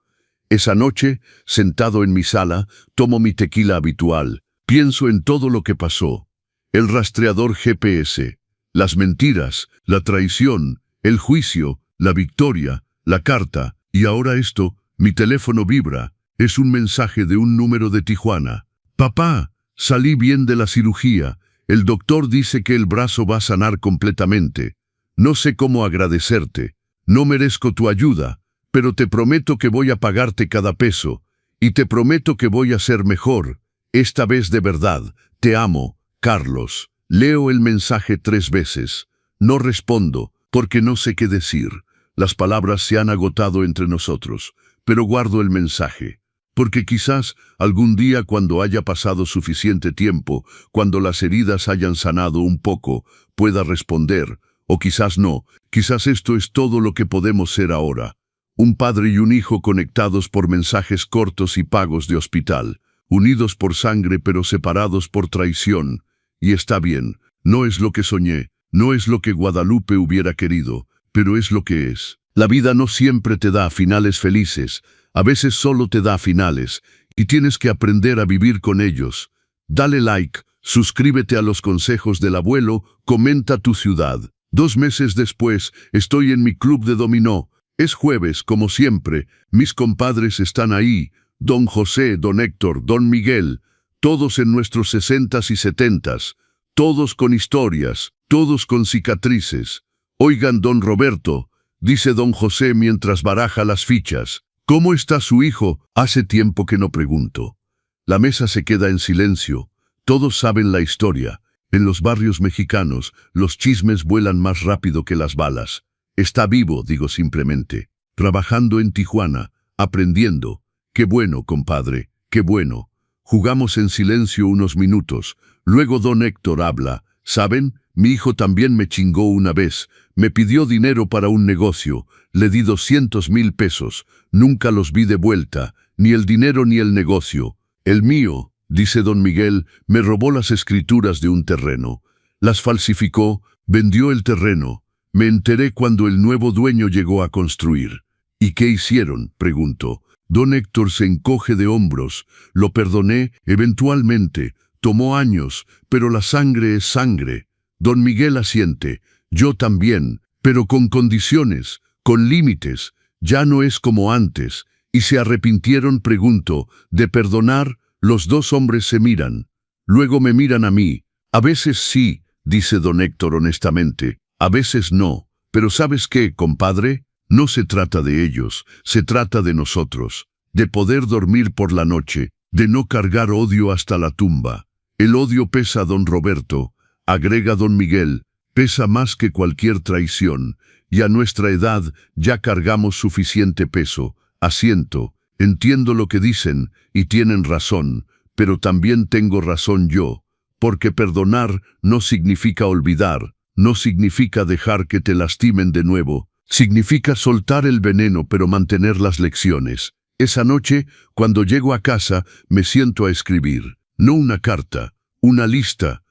Esa noche, sentado en mi sala, tomo mi tequila habitual. Pienso en todo lo que pasó. El rastreador GPS, las mentiras, la traición, el juicio, la victoria, la carta, y ahora esto. Mi teléfono vibra. Es un mensaje de un número de Tijuana. Papá, salí bien de la cirugía. El doctor dice que el brazo va a sanar completamente. No sé cómo agradecerte. No merezco tu ayuda, pero te prometo que voy a pagarte cada peso. Y te prometo que voy a ser mejor. Esta vez de verdad. Te amo, Carlos. Leo el mensaje 3 veces. No respondo, porque no sé qué decir. Las palabras se han agotado entre nosotros, pero guardo el mensaje. Porque quizás algún día, cuando haya pasado suficiente tiempo, cuando las heridas hayan sanado un poco, pueda responder, o quizás no. Quizás esto es todo lo que podemos ser ahora. Un padre y un hijo conectados por mensajes cortos y pagos de hospital, unidos por sangre pero separados por traición. Y está bien, no es lo que soñé, no es lo que Guadalupe hubiera querido, pero es lo que es. La vida no siempre te da finales felices, a veces solo te da finales, y tienes que aprender a vivir con ellos. Dale like, suscríbete a los consejos del abuelo, comenta tu ciudad. 2 meses después, estoy en mi club de dominó. Es jueves, como siempre, mis compadres están ahí, don José, don Héctor, don Miguel, todos en nuestros 60s y 70s, todos con historias, todos con cicatrices. Oigan, don Roberto, dice don José mientras baraja las fichas. ¿Cómo está su hijo? Hace tiempo que no pregunto. La mesa se queda en silencio. Todos saben la historia. En los barrios mexicanos, los chismes vuelan más rápido que las balas. Está vivo, digo simplemente. Trabajando en Tijuana, aprendiendo. Qué bueno, compadre, qué bueno. Jugamos en silencio unos minutos. Luego don Héctor habla. ¿Saben? Mi hijo también me chingó una vez. Me pidió dinero para un negocio. Le di 200,000 pesos. Nunca los vi de vuelta. Ni el dinero ni el negocio. El mío, dice don Miguel, me robó las escrituras de un terreno. Las falsificó, vendió el terreno. Me enteré cuando el nuevo dueño llegó a construir. ¿Y qué hicieron?, preguntó. Don Héctor se encoge de hombros. Lo perdoné, eventualmente. Tomó años, pero la sangre es sangre. Don Miguel asiente. Yo también, pero con condiciones, con límites. Ya no es como antes. ¿Y se arrepintieron?, pregunto. De perdonar, los dos hombres se miran. Luego me miran a mí. A veces sí, dice don Héctor honestamente. A veces no. Pero ¿sabes qué, compadre? No se trata de ellos, se trata de nosotros. De poder dormir por la noche, de no cargar odio hasta la tumba. El odio pesa, don Roberto, agrega don Miguel, pesa más que cualquier traición, y a nuestra edad ya cargamos suficiente peso. Asiento, entiendo lo que dicen, y tienen razón, pero también tengo razón yo, porque perdonar no significa olvidar, no significa dejar que te lastimen de nuevo, significa soltar el veneno pero mantener las lecciones. Esa noche, cuando llego a casa, me siento a escribir, no una carta, una lista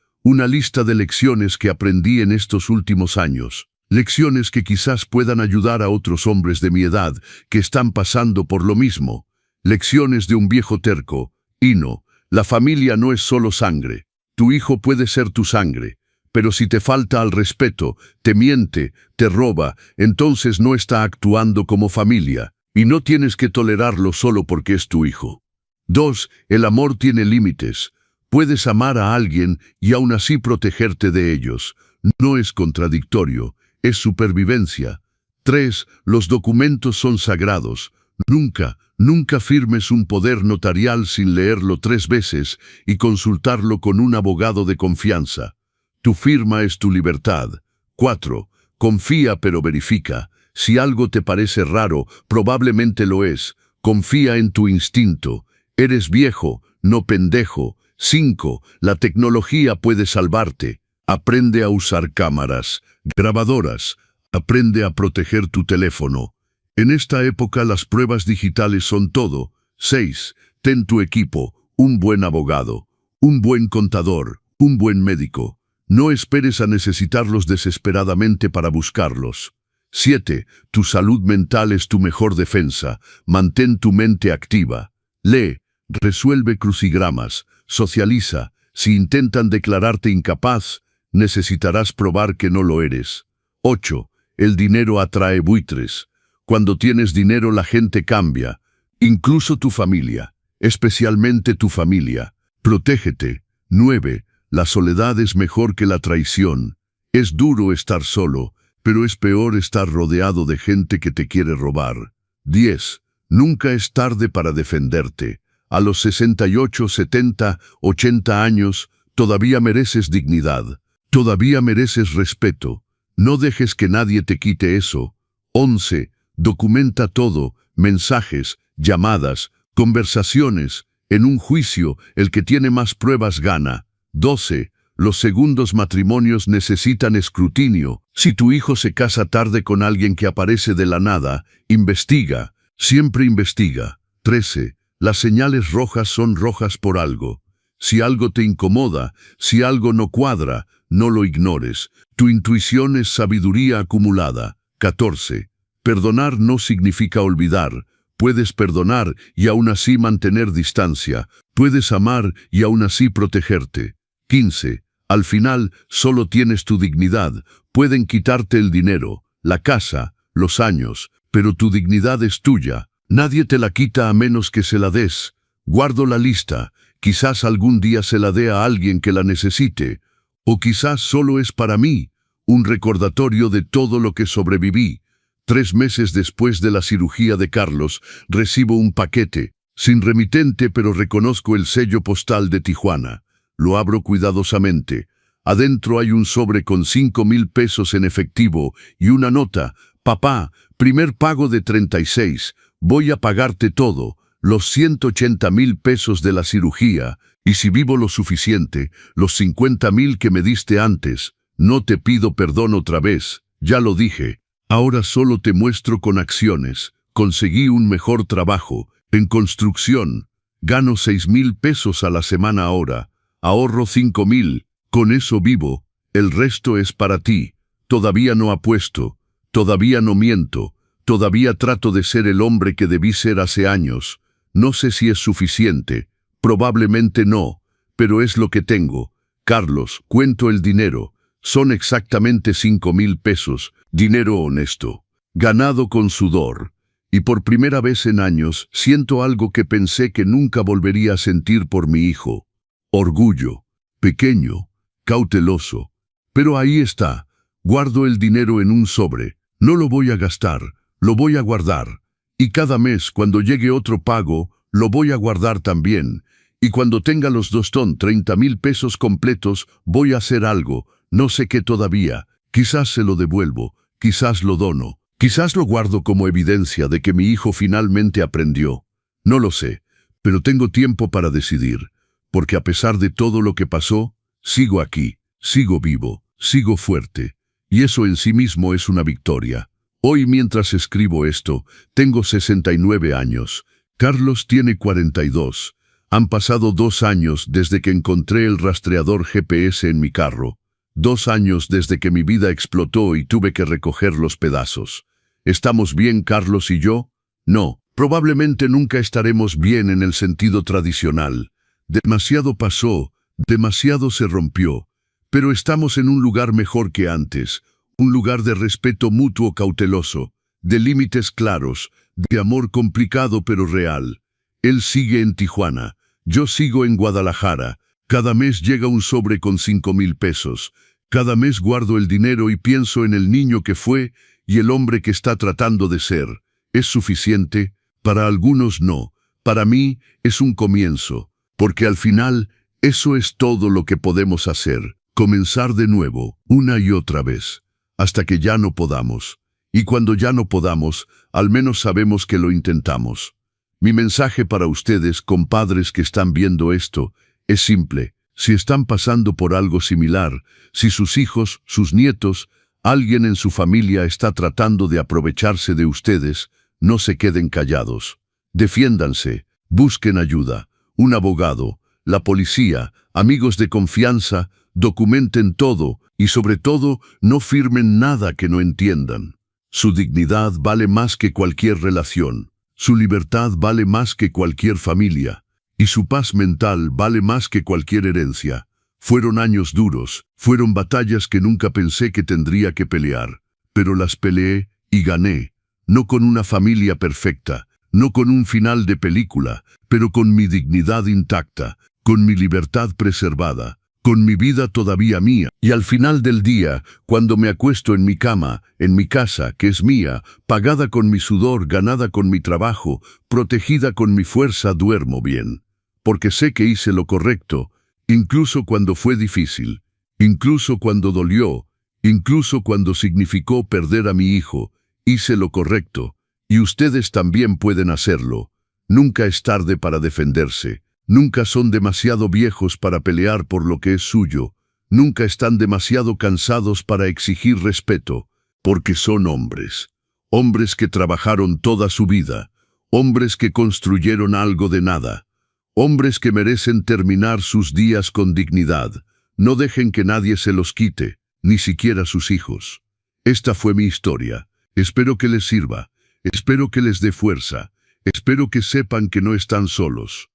de lecciones que aprendí en estos últimos años. Lecciones que quizás puedan ayudar a otros hombres de mi edad que están pasando por lo mismo. Lecciones de un viejo terco. Y no, la familia no es solo sangre. Tu hijo puede ser tu sangre, pero si te falta al respeto, te miente, te roba, entonces no está actuando como familia, y no tienes que tolerarlo solo porque es tu hijo. 2. El amor tiene límites. Puedes amar a alguien y aún así protegerte de ellos. No es contradictorio. Es supervivencia. 3. Los documentos son sagrados. Nunca firmes un poder notarial sin leerlo 3 veces y consultarlo con un abogado de confianza. Tu firma es tu libertad. 4. Confía pero verifica. Si algo te parece raro, probablemente lo es. Confía en tu instinto. Eres viejo, no pendejo. 5. La tecnología puede salvarte. Aprende a usar cámaras, grabadoras. Aprende a proteger tu teléfono. En esta época las pruebas digitales son todo. 6. Ten tu equipo, un buen abogado, un buen contador, un buen médico. No esperes a necesitarlos desesperadamente para buscarlos. 7. Tu salud mental es tu mejor defensa. Mantén tu mente activa. Lee, resuelve crucigramas, socializa. Si intentan declararte incapaz, necesitarás probar que no lo eres. 8. El dinero atrae buitres. Cuando tienes dinero la gente cambia. incluso tu familia, especialmente tu familia. Protégete. 9. La soledad es mejor que la traición. Es duro estar solo, pero es peor estar rodeado de gente que te quiere robar. 10. Nunca es tarde para defenderte. A los 68, 70, 80 años, todavía mereces dignidad. Todavía mereces respeto. No dejes que nadie te quite eso. 11. Documenta todo, mensajes, llamadas, conversaciones. En un juicio, el que tiene más pruebas gana. 12. Los segundos matrimonios necesitan escrutinio. Si tu hijo se casa tarde con alguien que aparece de la nada, investiga. Siempre investiga. 13. Las señales rojas son rojas por algo. Si algo te incomoda, si algo no cuadra, no lo ignores. Tu intuición es sabiduría acumulada. 14. Perdonar no significa olvidar. Puedes perdonar y aún así mantener distancia. Puedes amar y aún así protegerte. 15. Al final, solo tienes tu dignidad. Pueden quitarte el dinero, la casa, los años, pero tu dignidad es tuya. Nadie te la quita a menos que se la des. Guardo la lista. Quizás algún día se la dé a alguien que la necesite. O quizás solo es para mí, un recordatorio de todo lo que sobreviví. 3 meses después de la cirugía de Carlos, recibo un paquete, sin remitente, pero reconozco el sello postal de Tijuana. Lo abro cuidadosamente. Adentro hay un sobre con 5,000 pesos en efectivo y una nota. Papá, primer pago de 36. Voy a pagarte todo, los 180,000 pesos de la cirugía, y si vivo lo suficiente, los 50,000 que me diste antes. No te pido perdón otra vez, ya lo dije. Ahora solo te muestro con acciones. Conseguí un mejor trabajo, en construcción. Gano 6,000 pesos a la semana ahora. Ahorro 5,000. Con eso vivo. El resto es para ti. Todavía no apuesto. Todavía no miento. Todavía trato de ser el hombre que debí ser hace años. No sé si es suficiente. Probablemente no. Pero es lo que tengo. Carlos, cuento el dinero. Son exactamente 5,000 pesos. Dinero honesto, ganado con sudor, y por primera vez en años siento algo que pensé que nunca volvería a sentir por mi hijo. Orgullo, pequeño, cauteloso. Pero ahí está, guardo el dinero en un sobre, no lo voy a gastar, lo voy a guardar. Y cada mes, cuando llegue otro pago, lo voy a guardar también. Y cuando tenga los 30,000 pesos completos, voy a hacer algo, no sé qué todavía. Quizás se lo devuelvo, quizás lo dono, quizás lo guardo como evidencia de que mi hijo finalmente aprendió. No lo sé, pero tengo tiempo para decidir, porque a pesar de todo lo que pasó, sigo aquí, sigo vivo, sigo fuerte, y eso en sí mismo es una victoria. Hoy, mientras escribo esto, tengo 69 años. Carlos tiene 42. Han pasado 2 años desde que encontré el rastreador GPS en mi carro. 2 años desde que mi vida explotó y tuve que recoger los pedazos. ¿Estamos bien, Carlos y yo? No, probablemente nunca estaremos bien en el sentido tradicional. Demasiado pasó, demasiado se rompió, pero estamos en un lugar mejor que antes, un lugar de respeto mutuo cauteloso, de límites claros, de amor complicado pero real. Él sigue en Tijuana, yo sigo en Guadalajara. Cada mes llega un sobre con 5,000 pesos. Cada mes guardo el dinero y pienso en el niño que fue y el hombre que está tratando de ser. ¿Es suficiente? Para algunos no. Para mí es un comienzo, porque al final eso es todo lo que podemos hacer. Comenzar de nuevo, una y otra vez, hasta que ya no podamos. Y cuando ya no podamos, al menos sabemos que lo intentamos. Mi mensaje para ustedes, compadres que están viendo esto, es simple. Si están pasando por algo similar, si sus hijos, sus nietos, alguien en su familia está tratando de aprovecharse de ustedes, no se queden callados. Defiéndanse, busquen ayuda, un abogado, la policía, amigos de confianza, documenten todo y sobre todo no firmen nada que no entiendan. Su dignidad vale más que cualquier relación, su libertad vale más que cualquier familia. Y su paz mental vale más que cualquier herencia. Fueron años duros, fueron batallas que nunca pensé que tendría que pelear, pero las peleé y gané, no con una familia perfecta, no con un final de película, pero con mi dignidad intacta, con mi libertad preservada, con mi vida todavía mía. Y al final del día, cuando me acuesto en mi cama, en mi casa, que es mía, pagada con mi sudor, ganada con mi trabajo, protegida con mi fuerza, duermo bien. Porque sé que hice lo correcto, incluso cuando fue difícil, incluso cuando dolió, incluso cuando significó perder a mi hijo, hice lo correcto. Y ustedes también pueden hacerlo. Nunca es tarde para defenderse. Nunca son demasiado viejos para pelear por lo que es suyo. Nunca están demasiado cansados para exigir respeto, porque son hombres. Hombres que trabajaron toda su vida. Hombres que construyeron algo de nada. Hombres que merecen terminar sus días con dignidad. No dejen que nadie se los quite, ni siquiera sus hijos. Esta fue mi historia. Espero que les sirva. Espero que les dé fuerza. Espero que sepan que no están solos.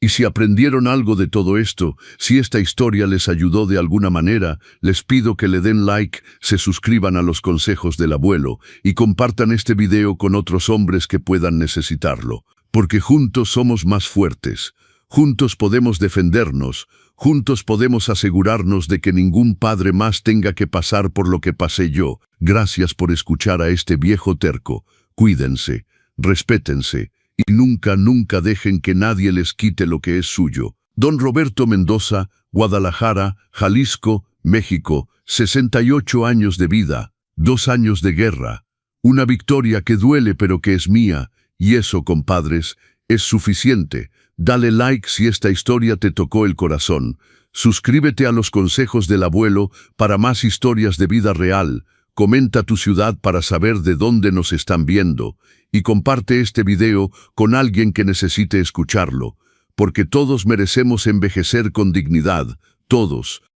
Y si aprendieron algo de todo esto, si esta historia les ayudó de alguna manera, les pido que le den like, se suscriban a los consejos del abuelo y compartan este video con otros hombres que puedan necesitarlo. Porque juntos somos más fuertes. Juntos podemos defendernos. Juntos podemos asegurarnos de que ningún padre más tenga que pasar por lo que pasé yo. Gracias por escuchar a este viejo terco. Cuídense, respétense. Y nunca, nunca dejen que nadie les quite lo que es suyo. Don Roberto Mendoza, Guadalajara, Jalisco, México, 68 años de vida, 2 años de guerra. Una victoria que duele pero que es mía, y eso, compadres, es suficiente. Dale like si esta historia te tocó el corazón. Suscríbete a los consejos del abuelo para más historias de vida real. Comenta tu ciudad para saber de dónde nos están viendo. Y comparte este video con alguien que necesite escucharlo, porque todos merecemos envejecer con dignidad, todos.